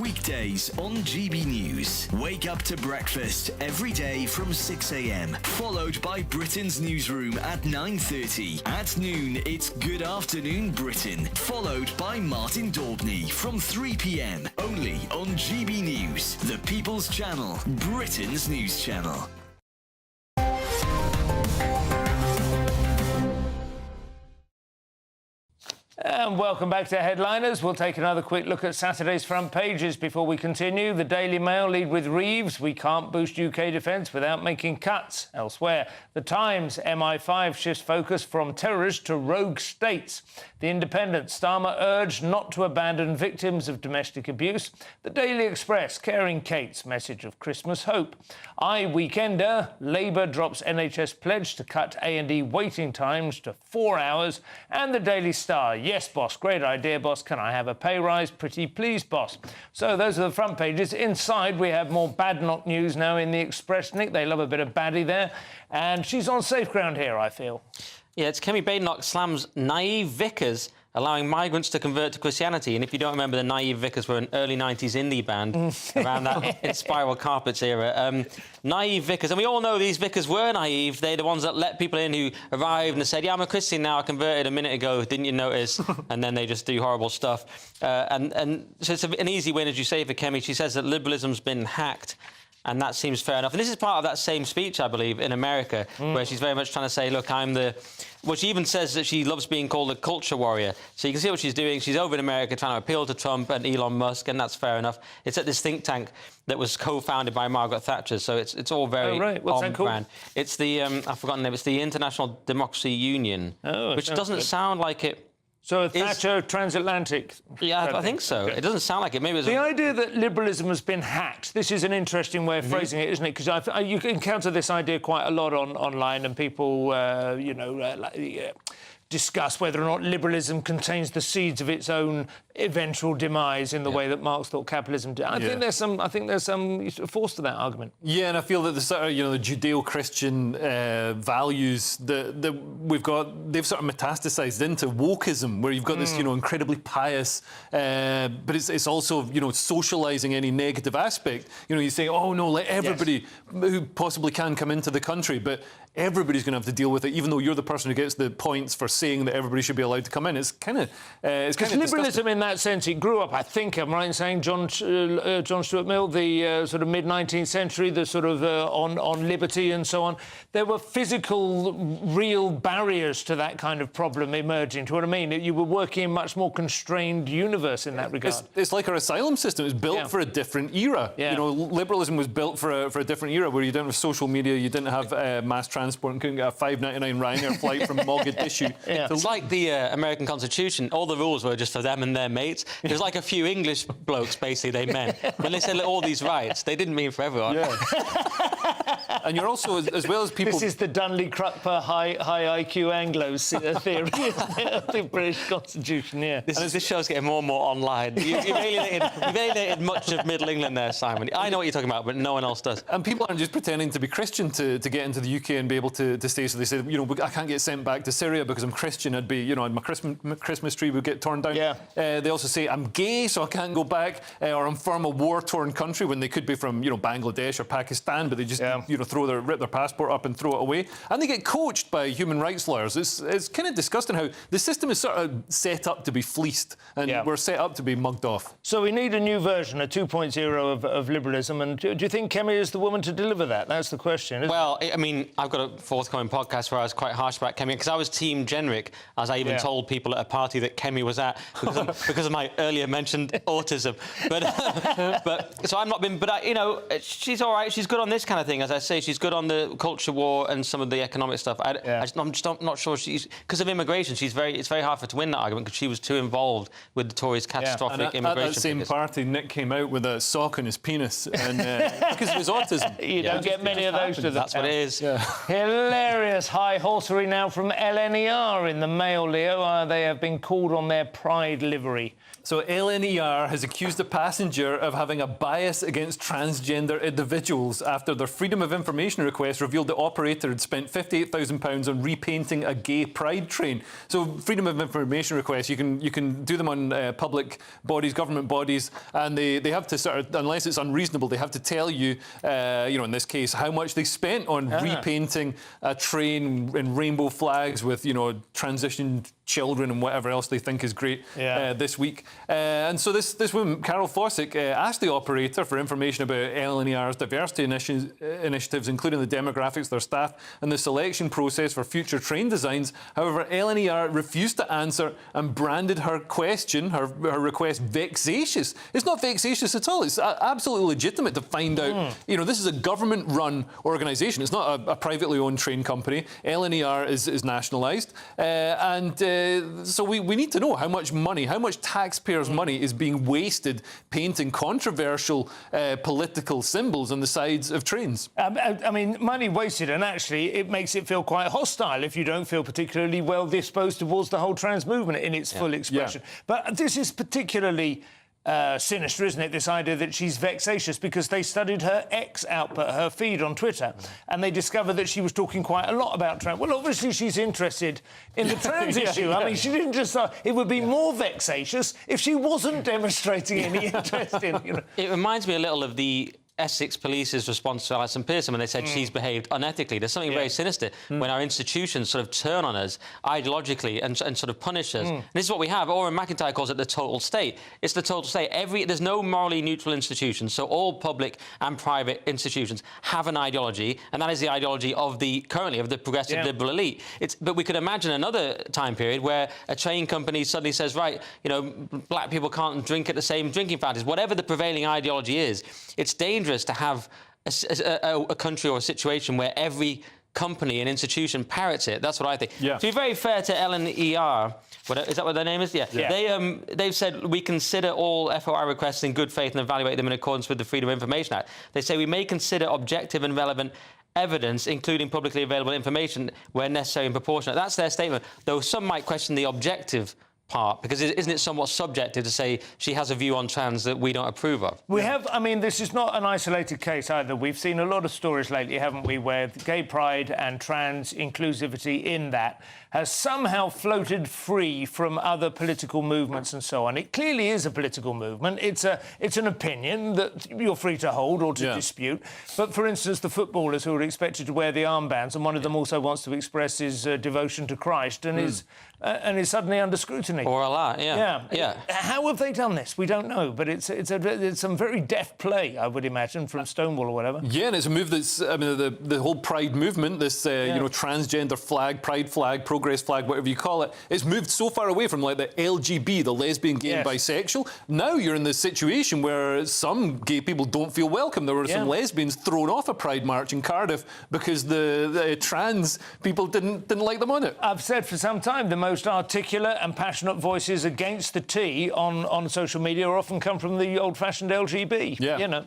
Weekdays on GB News. Wake up to breakfast every day from 6 a.m. Followed by Britain's newsroom at 9:30. At noon, it's Good Afternoon Britain. Followed by Martin Daubney from 3 p.m. Only on GB News, the People's Channel, Britain's news channel. And welcome back to Headliners. We'll take another quick look at Saturday's front pages before we continue. The Daily Mail lead with Reeves. We can't boost UK defence without making cuts elsewhere. The Times, MI5 shifts focus from terrorists to rogue states. The Independent, Starmer urged not to abandon victims of domestic abuse. The Daily Express, Caring Kate's message of Christmas hope. Weekender, Labour drops NHS pledge to cut A&E waiting times to 4 hours. And the Daily Star, yes, boss, great idea, boss. Can I have a pay rise? Pretty please, boss. So those are the front pages. Inside, we have more Badenoch news now in the Express. Nick, they love a bit of baddie there. And she's on safe ground here, I feel. Yeah, it's Kemi Badenoch slams naive vicars allowing migrants to convert to Christianity. And if you don't remember, the Naive Vicars were an early 90s indie band around that in Spiral Carpets era. Naive Vicars, and we all know these vicars were naive. They're the ones that let people in who arrived and said, yeah, I'm a Christian now, I converted a minute ago, didn't you notice? And then they just do horrible stuff. And so it's an easy win, as you say, for Kemi. She says that liberalism's been hacked. And that seems fair enough. And this is part of that same speech, I believe, in America, where she's very much trying to say, look, I'm the... Well, she even says that she loves being called a culture warrior. So you can see what she's doing. She's over in America trying to appeal to Trump and Elon Musk, and that's fair enough. It's at this think tank that was co-founded by Margaret Thatcher, so it's all very on brand. It's the, I've forgotten the name, it's the International Democracy Union, which doesn't sound like it. So Thatcher transatlantic. Yeah, I think so. Okay. It doesn't sound like it. Maybe it was the idea that liberalism has been hacked. This is an interesting way of phrasing it, isn't it? Because you encounter this idea quite a lot online, and people, discuss whether or not liberalism contains the seeds of its own eventual demise in the way that Marx thought capitalism did. I think there's some force to that argument. Yeah, and I feel that the sort of the Judeo-Christian values that we've got, they've sort of metastasized into wokeism, where you've got this incredibly pious, but it's also socializing any negative aspect. You say, oh no, let everybody who possibly can come into the country, but everybody's going to have to deal with it, even though you're the person who gets the points for saying that everybody should be allowed to come in. It's kind of liberalism in that sense, it grew up, I think, I'm right in saying, John Stuart Mill, the sort of mid-19th century, the sort of on liberty and so on. There were physical, real barriers to that kind of problem emerging. Do you know what I mean? You were working in a much more constrained universe in that regard. It's like our asylum system. It was built for a different era. You know, liberalism was built for a different era where you didn't have social media, you didn't have mass transport and couldn't get a $5.99 Ryanair flight from Mogadishu. It's like the American Constitution. All the rules were just for them and their mates. There's like a few English blokes, basically, they meant. When they said all these rights, they didn't mean for everyone. And you're also, as well as people... This is the Dunley-Cruppler high IQ Anglos theory of the British Constitution, This show's getting more and more online. You've alienated much of Middle England there, Simon. I know what you're talking about, but no one else does. And people aren't just pretending to be Christian to get into the UK and be able to stay. So they say, you know, I can't get sent back to Syria because I'm Christian. I'd be, you know, my Christmas tree would get torn down. They also say I'm gay, so I can't go back, or I'm from a war-torn country when they could be from, you know, Bangladesh or Pakistan, but they just, you know, rip their passport up and throw it away. And they get coached by human rights lawyers. It's kind of disgusting how the system is sort of set up to be fleeced, and we're set up to be mugged off. So we need a new version, a 2.0 of liberalism. And do you think Kemi is the woman to deliver that? That's the question. Well, I mean, I've got a forthcoming podcast where I was quite harsh about Kemi, because I was team generic, as I even told people at a party that Kemi was at because of my earlier mentioned autism. But so I've not been. But you know, she's all right. She's good on this kind of thing, as I say. She's good on the culture war and some of the economic stuff. I'm just not sure she's, because of immigration. It's very hard for her to win that argument because she was too involved with the Tories' catastrophic immigration. At that same party, Nick came out with a sock on his penis, and because of his autism. You don't get many of those. That's what it is. Hilarious high horsery now from LNER in the Mail, Leo. They have been called on their pride livery. So LNER has accused a passenger of having a bias against transgender individuals after their Freedom of Information request revealed the operator had spent £58,000 on repainting a gay pride train. So Freedom of Information requests, you can do them on public bodies, government bodies, and they have to sort of, unless it's unreasonable, they have to tell you, you know, in this case, how much they spent on repainting a train in rainbow flags with, you know, transitioned children and whatever else they think is great this week. And so this woman, Carol Fossick, asked the operator for information about LNER's diversity initiatives, including the demographics of their staff and the selection process for future train designs. However, LNER refused to answer and branded her question, her request, vexatious. It's not vexatious at all. It's absolutely legitimate to find out, you know, this is a government-run organisation. It's not a privately owned train company. LNER is nationalised. So we need to know how much money, how much taxpayers' money is being wasted painting controversial political symbols on the sides of trains. I mean, money wasted, and actually it makes it feel quite hostile if you don't feel particularly well disposed towards the whole trans movement in its full expression. But this is particularly sinister, isn't it, this idea that she's vexatious, because they studied her X output, her feed on Twitter, and they discovered that she was talking quite a lot about trans. Well, obviously she's interested in the trans issue. I mean, she didn't just... it would be more vexatious if she wasn't demonstrating any interest in... You know. It reminds me a little of the Essex Police's response to Alison Pearson when they said she's behaved unethically. There's something very sinister when our institutions sort of turn on us ideologically and sort of punish us. And this is what we have. Oren McIntyre calls it the total state. It's the total state. There's no morally neutral institution, so all public and private institutions have an ideology, and that is the ideology of the progressive liberal elite. But we could imagine another time period where a train company suddenly says, right, you know, black people can't drink at the same drinking fountains. Whatever the prevailing ideology is, it's dangerous to have a country or a situation where every company and institution parrots it. That's what I think. To be very fair to LNER, is that what their name is? They've said we consider all FOI requests in good faith and evaluate them in accordance with the Freedom of Information Act. They say we may consider objective and relevant evidence, including publicly available information, where necessary and proportionate. That's their statement, though some might question the objective part? Because isn't it somewhat subjective to say she has a view on trans that we don't approve of? We have, I mean, this is not an isolated case either. We've seen a lot of stories lately, haven't we, where gay pride and trans inclusivity in that has somehow floated free from other political movements and so on. It clearly is a political movement. It's an opinion that you're free to hold or to dispute. But, for instance, the footballers who are expected to wear the armbands, and one of them also wants to express his devotion to Christ and is suddenly under scrutiny. Or Allah, yeah. How have they done this? We don't know, but it's some very deft play, I would imagine, from Stonewall or whatever. Yeah, and it's a move that's, I mean, the whole Pride movement, this, you know, transgender flag, Pride flag, progress flag, whatever you call it, it's moved so far away from, like, the LGB, the lesbian, gay and bisexual. Now you're in this situation where some gay people don't feel welcome. There were some lesbians thrown off a Pride march in Cardiff because the trans people didn't like them on it. I've said for some time the most articulate and passionate voices against the T on social media often come from the old-fashioned LGB. Yeah. You know.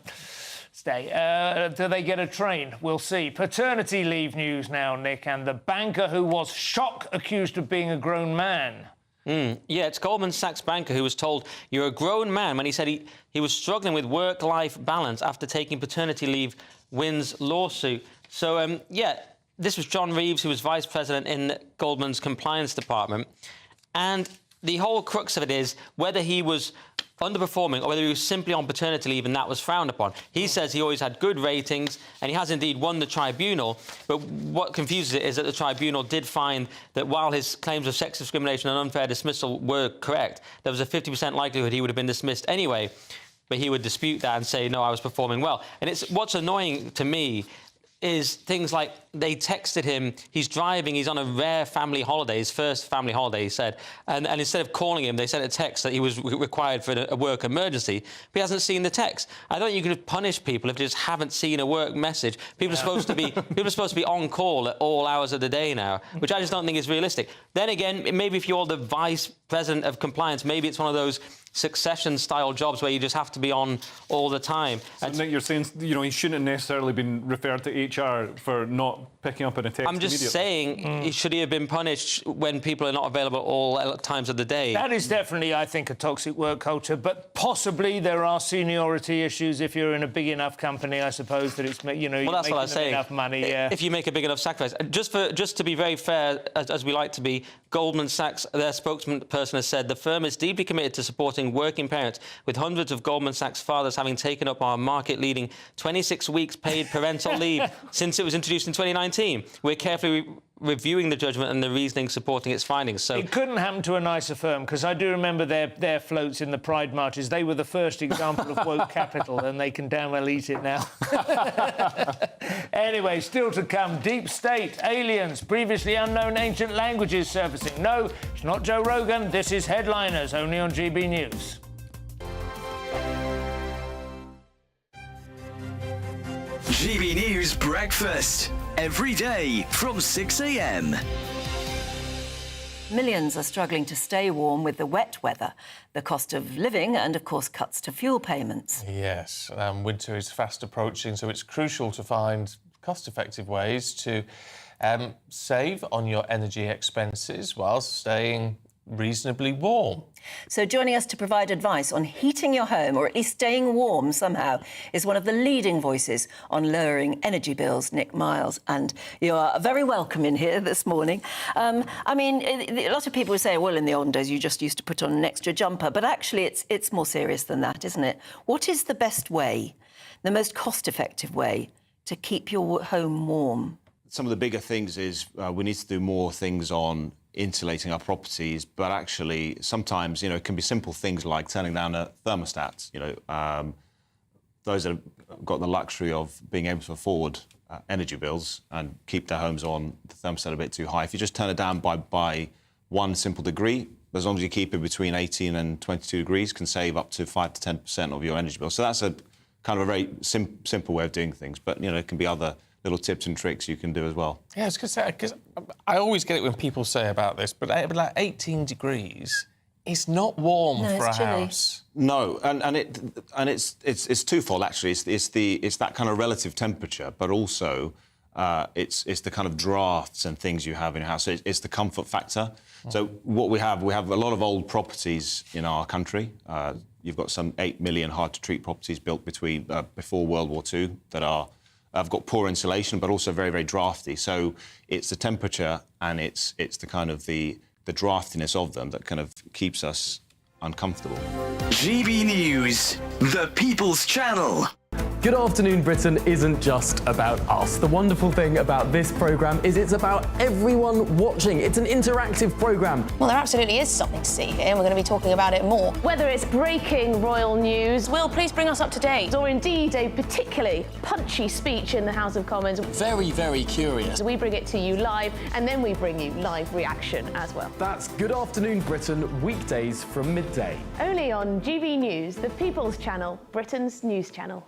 Do they get a train? We'll see. Paternity leave news now, Nick, and the banker who was accused of being a grown man. Yeah, it's Goldman Sachs banker who was told you're a grown man when he said he was struggling with work-life balance after taking paternity leave, wins lawsuit. So, yeah, this was John Reeves, who was vice president in Goldman's compliance department. And the whole crux of it is whether he was underperforming or whether he was simply on paternity leave and that was frowned upon. He says he always had good ratings and he has indeed won the tribunal, but what confuses it is that the tribunal did find that while his claims of sex discrimination and unfair dismissal were correct, there was a 50% likelihood he would have been dismissed anyway, but he would dispute that and say, no, I was performing well. And it's what's annoying to me is things like they texted him, he's driving, he's on a rare family holiday, his first family holiday, he said, and instead of calling him, they sent a text that he was required for a work emergency, but he hasn't seen the text. I don't think you can punish people if they just haven't seen a work message. People are supposed to be on call at all hours of the day now, which I just don't think is realistic. Then again, maybe if you're the vice president of compliance, maybe it's one of those succession-style jobs where you just have to be on all the time. So, Nick, you're saying, you know, he shouldn't have necessarily been referred to HR for not picking up on a text I'm just saying, should he have been punished when people are not available at all times of the day? That is definitely, I think, a toxic work culture, but possibly there are seniority issues if you're in a big enough company, I suppose, that it's, you know, well, that's what I was saying. Enough money, if you make a big enough sacrifice. Just to be very fair, as we like to be, Goldman Sachs, their spokesperson has said the firm is deeply committed to supporting working parents, with hundreds of Goldman Sachs fathers having taken up our market-leading 26 weeks paid parental leave since it was introduced in 2019. We're carefully reviewing the judgment and the reasoning supporting its findings. So it couldn't happen to a nicer firm, because I do remember their floats in the Pride marches. They were the first example of woke capital, and they can damn well eat it now. Anyway, still to come, deep state, aliens, previously unknown ancient languages surfacing. No, it's not Joe Rogan. This is Headliners, only on GB News. GB News Breakfast, every day from 6 a.m. Millions are struggling to stay warm with the wet weather, the cost of living and, of course, cuts to fuel payments. Yes, winter is fast approaching, so it's crucial to find cost-effective ways to save on your energy expenses while staying reasonably warm. So joining us to provide advice on heating your home, or at least staying warm somehow, is one of the leading voices on lowering energy bills, Nick Miles. And you are very welcome in here this morning. I mean, a lot of people would say, well, in the olden days, you just used to put on an extra jumper. But actually, it's more serious than that, isn't it? What is the best way, the most cost-effective way, to keep your home warm? Some of the bigger things is we need to do more things on insulating our properties, but actually sometimes, you know, it can be simple things like turning down a thermostat. You know, those that have got the luxury of being able to afford energy bills and keep their homes on the thermostat a bit too high. If you just turn it down by one simple degree, as long as you keep it between 18 and 22 degrees, can save up to 5 to 10% of your energy bill. So that's a kind of a very simple way of doing things. But, you know, it can be other little tips and tricks you can do as well. Yeah, I was going to say, because I always get it when people say about this, but like 18 degrees is not warm for a house. No, and it's twofold actually. It's that kind of relative temperature, but also it's the kind of drafts and things you have in your house. So it's the comfort factor. So what we have a lot of old properties in our country. You've got some 8 million hard-to-treat properties built before World War II that have got poor insulation, but also very, very drafty. So it's the temperature and it's the kind of the draftiness of them that kind of keeps us uncomfortable. GB News, the People's Channel. Good Afternoon Britain isn't just about us. The wonderful thing about this programme is it's about everyone watching. It's an interactive programme. Well, there absolutely is something to see here, and we're going to be talking about it more. Whether it's breaking royal news, Will, please bring us up to date. or indeed a particularly punchy speech in the House of Commons, Very, very curious. we bring it to you live, and then we bring you live reaction as well. That's Good Afternoon Britain, weekdays from midday. Only on GB News, the People's Channel, Britain's news channel.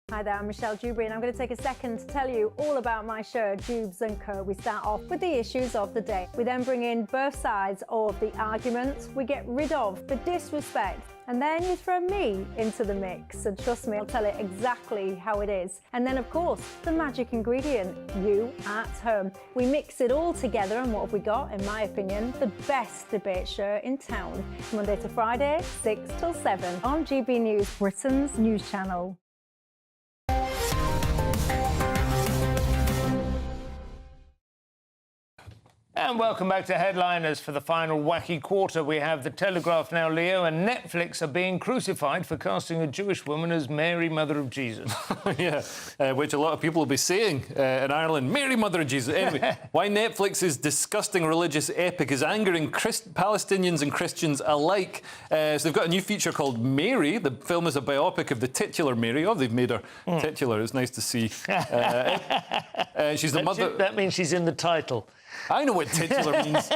Hi there, I'm Michelle Dewberry, and I'm going to take a second to tell you all about my show, Jubes and Co. We start off with the issues of the day. We then bring in both sides of the argument. We get rid of the disrespect, and then you throw me into the mix. And trust me, I'll tell it exactly how it is. And then, of course, the magic ingredient, you at home. We mix it all together, and what have we got? In my opinion, the best debate show in town. Monday to Friday, 6 till 7 on GB News, Britain's news channel. And welcome back to Headliners. For the final wacky quarter, we have The Telegraph Now, Leo, and Netflix are being crucified for casting a Jewish woman as Mary, Mother of Jesus. Yeah, which a lot of people will be saying in Ireland, Mary, Mother of Jesus. Anyway, why Netflix's disgusting religious epic is angering Palestinians and Christians alike. So they've got a new feature called Mary. The film is a biopic of the titular Mary. Oh, they've made her titular. It's nice to see. She's the mother... That means she's in the title. I know what titular means.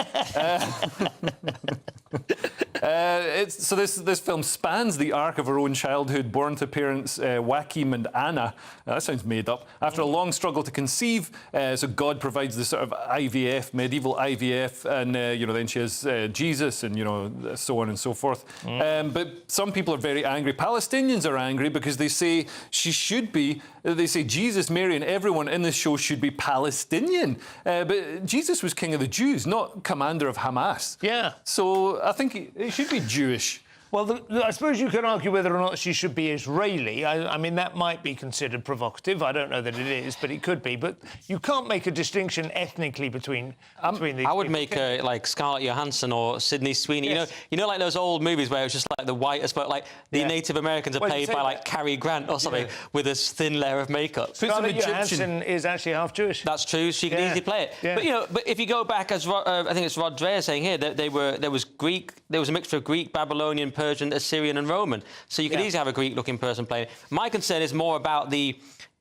So this film spans the arc of her own childhood, born to parents Joachim and Anna. That sounds made up. After a long struggle to conceive, so God provides this sort of IVF, medieval IVF, and then she has Jesus, and so on and so forth. But some people are very angry. Palestinians are angry because they say she should be. They say Jesus, Mary, and everyone in this show should be Palestinian. But Jesus was king of the Jews, not commander of Hamas. Yeah. So I think it should be Jewish. Well, I suppose you can argue whether or not she should be Israeli. I mean, that might be considered provocative. I don't know that it is, but it could be. But you can't make a distinction ethnically between these. I would make her like Scarlett Johansson or Sydney Sweeney. Yes. You know, like those old movies where it was just like the whitest, but like the Native Americans are played by like Cary Grant or something with a thin layer of makeup. Scarlett Johansson is actually half Jewish. That's true. She can easily play it. Yeah. But if you go back, as I think it's Rod Dreher saying here, that there was a mixture of Greek, Babylonian, Persian, Assyrian and Roman. So you could easily have a Greek-looking person playing it. My concern is more about the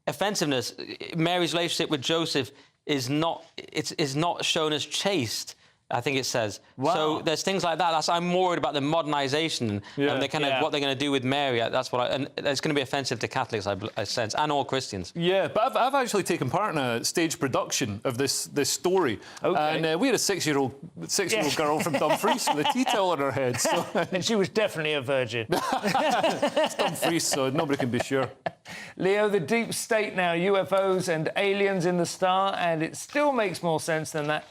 offensiveness. Mary's relationship with Joseph is not shown as chaste, I think it says. Wow. So there's things like that. I'm more worried about the modernisation and the kind of what they're going to do with Mary. That's and it's going to be offensive to Catholics, I sense, and all Christians. Yeah, but I've actually taken part in a stage production of this story. Okay. And we had a six-year-old girl from Dumfries with a tea towel on her head. So. And she was definitely a virgin. It's Dumfries, so nobody can be sure. Leo, the deep state now, UFOs and aliens in the star, and it still makes more sense than that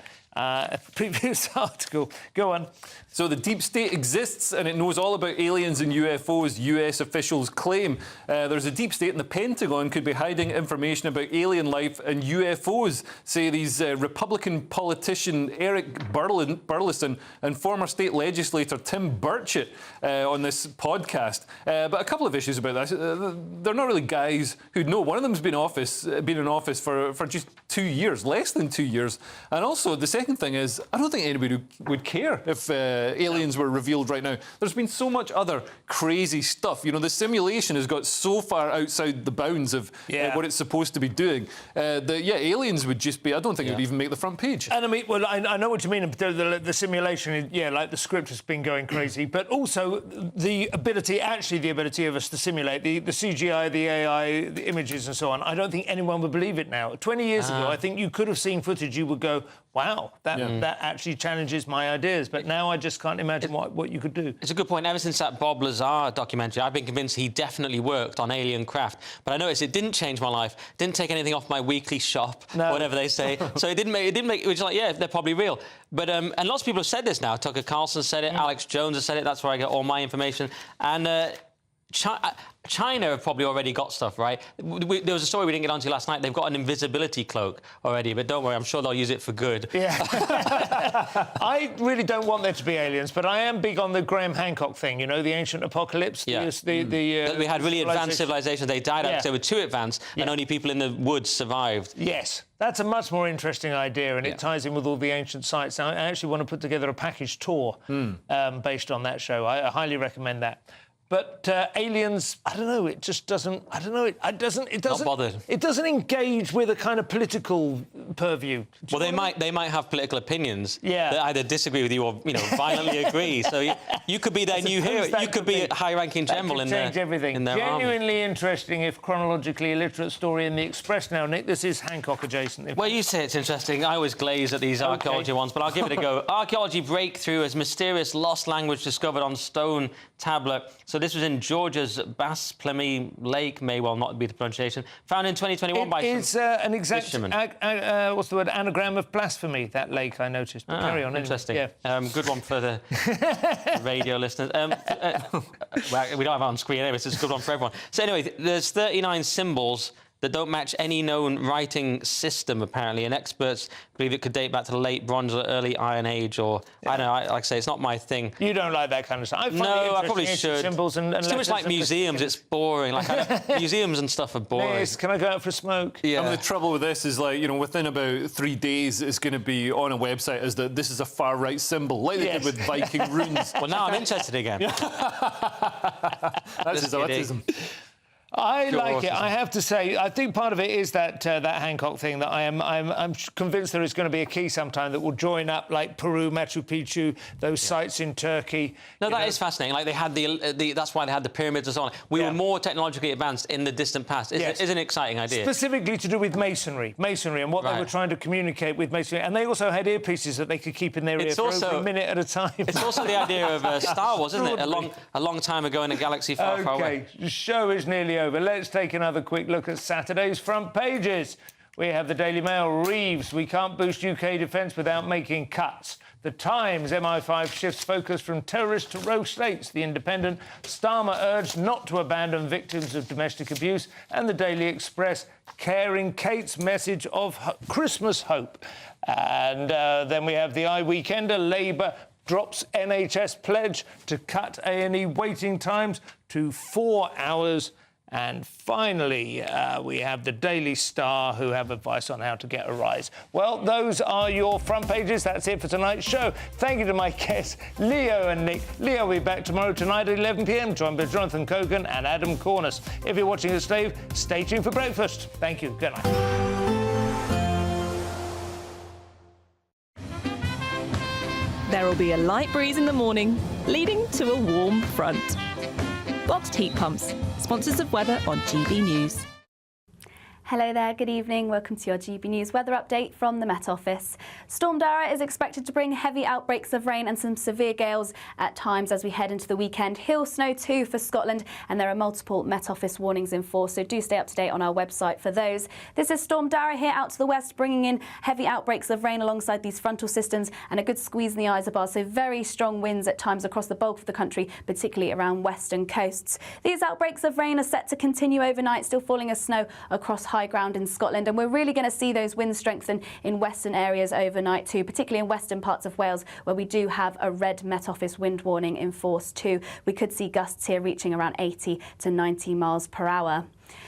previous article. Go on. So the deep state exists and it knows all about aliens and UFOs, US officials claim. There's a deep state and the Pentagon could be hiding information about alien life and UFOs, say these Republican politician Eric Burlison and former state legislator Tim Burchett on this podcast. But a couple of issues about this. They're not really guys who'd know. One of them's been in office for just 2 years, less than 2 years. And also, the second thing is, I don't think anybody would care if aliens were revealed right now. There's been so much other crazy stuff. The simulation has got so far outside the bounds of what it's supposed to be doing. Aliens would just be, I don't think it would even make the front page. And I mean, well, I know what you mean. The simulation, like the script has been going crazy, but also the ability of us to simulate the CGI, the AI, the images and so on. I don't think anyone would believe it now. 20 years ago, I think you could have seen footage, you would go, wow, that actually challenges my ideas. But now I just can't imagine what you could do. It's a good point. Ever since that Bob Lazar documentary, I've been convinced he definitely worked on alien craft. But I noticed it didn't change my life, didn't take anything off my weekly shop, whatever they say. So it didn't make, it was like, yeah, they're probably real. But, and lots of people have said this now. Tucker Carlson said it, Alex Jones has said it, that's where I get all my information. And China have probably already got stuff, right? There was a story we didn't get onto last night. They've got an invisibility cloak already, but don't worry, I'm sure they'll use it for good. Yeah. I really don't want there to be aliens, but I am big on the Graham Hancock thing, you know, the ancient apocalypse. Yeah. We had really advanced civilizations. They died out because they were too advanced, and only people in the woods survived. Yes. That's a much more interesting idea, and it ties in with all the ancient sites. I actually want to put together a package tour based on that show. I highly recommend that. But aliens, I don't know. It just doesn't. I don't know. It doesn't. Not bothered. It doesn't engage with a kind of political purview. Well, they might have political opinions that either disagree with you or violently agree. So you could be their new hero. You could be a high-ranking general in their change everything. In their Genuinely army. interesting, if chronologically illiterate story in the Express now, Nick. This is Hancock adjacent. Well, you say it's interesting. I always glaze at these archaeology ones, but I'll give it a go. Archaeology breakthrough as mysterious lost language discovered on stone tablet. So this was in Georgia's Bass Plemy Lake, may well not be the pronunciation, found in 2021 by some It's an exact, fishermen. what's the word, anagram of blasphemy, that lake, I noticed. But carry on. Interesting. Yeah. Good one for the radio listeners. Well, we don't have it on screen anyway, so it's a good one for everyone. So anyway, there's 39 symbols that don't match any known writing system, apparently, and experts believe it could date back to the late Bronze or early Iron Age, or, I don't know, like I say, it's not my thing. You don't like that kind of stuff? No, I probably should. Symbols and it's too much like museums, it's boring. Like, museums and stuff are boring. Yes, can I go out for a smoke? Yeah. I mean, the trouble with this is, like, you know, within about 3 days, it's going to be on a website as that this is a far-right symbol, like they did with Viking runes. Well, now I'm interested again. That's his autism. I like it. I have to say, I think part of it is that that Hancock thing that I'm convinced there is going to be a key sometime that will join up, like Peru, Machu Picchu, those sites in Turkey. No, that is fascinating. Like, they had that's why they had the pyramids and so on. We were more technologically advanced in the distant past. It's an exciting idea. Specifically to do with masonry and what they were trying to communicate with masonry. And they also had earpieces that they could keep in their ear for over a minute at a time. It's also the idea of Star Wars, isn't it? A long time ago in a galaxy far, far away. OK, the show is nearly over. Let's take another quick look at Saturday's front pages. We have the Daily Mail, Reeves, we can't boost UK defence without making cuts. The Times, MI5 shifts focus from terrorists to rogue states. The Independent, Starmer urged not to abandon victims of domestic abuse. And the Daily Express, caring Kate's message of Christmas hope. And then we have the iWeekender, Labour drops NHS pledge to cut A&E waiting times to 4 hours. And finally, we have the Daily Star, who have advice on how to get a rise. Well, those are your front pages. That's it for tonight's show. Thank you to my guests, Leo and Nick. Leo will be back tomorrow tonight at 11 p.m, joined by Jonathan Cogan and Adam Cornice. If you're watching us live, stay tuned for breakfast. Thank you. Good night. There will be a light breeze in the morning, leading to a warm front. Boxed heat pumps, sponsors of weather on GB News. Hello there, good evening. Welcome to your GB News weather update from the Met Office. Storm Darragh is expected to bring heavy outbreaks of rain and some severe gales at times as we head into the weekend. Hail snow too for Scotland, and there are multiple Met Office warnings in force, so do stay up to date on our website for those. This is Storm Darragh here out to the west, bringing in heavy outbreaks of rain alongside these frontal systems and a good squeeze in the Isobars, so very strong winds at times across the bulk of the country, particularly around western coasts. These outbreaks of rain are set to continue overnight, still falling as snow across high ground in Scotland, and we're really going to see those winds strengthen in western areas overnight too, particularly in western parts of Wales, where we do have a red Met Office wind warning in force too. We could see gusts here reaching around 80 to 90 miles per hour.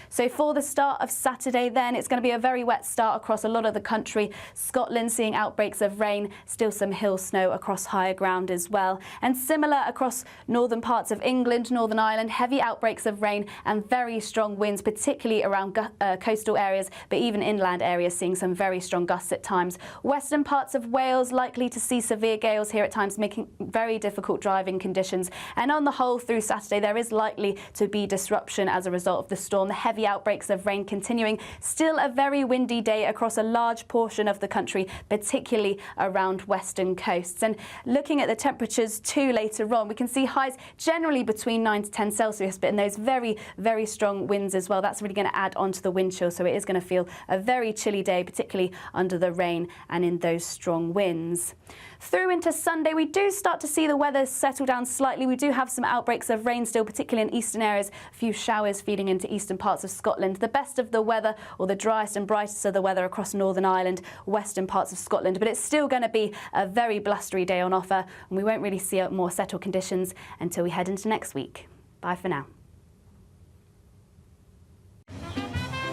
So for the start of Saturday then, it's going to be a very wet start across a lot of the country. Scotland seeing outbreaks of rain, still some hill snow across higher ground as well. And similar across northern parts of England, Northern Ireland, heavy outbreaks of rain and very strong winds, particularly around coastal areas, but even inland areas seeing some very strong gusts at times. Western parts of Wales likely to see severe gales here at times, making very difficult driving conditions. And on the whole through Saturday, there is likely to be disruption as a result of the storm. The heavy heavy outbreaks of rain continuing. Still a very windy day across a large portion of the country, particularly around western coasts. And looking at the temperatures too later on, we can see highs generally between 9 to 10 Celsius, but in those very, very strong winds as well, that's really going to add on to the wind chill. So it is going to feel a very chilly day, particularly under the rain and in those strong winds. Through into Sunday, we do start to see the weather settle down slightly. We do have some outbreaks of rain still, particularly in eastern areas, a few showers feeding into eastern parts of Scotland. The best of the weather, or the driest and brightest of the weather, across Northern Ireland, western parts of Scotland. But it's still going to be a very blustery day on offer, and we won't really see more settled conditions until we head into next week. Bye for now.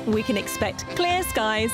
We can expect clear skies.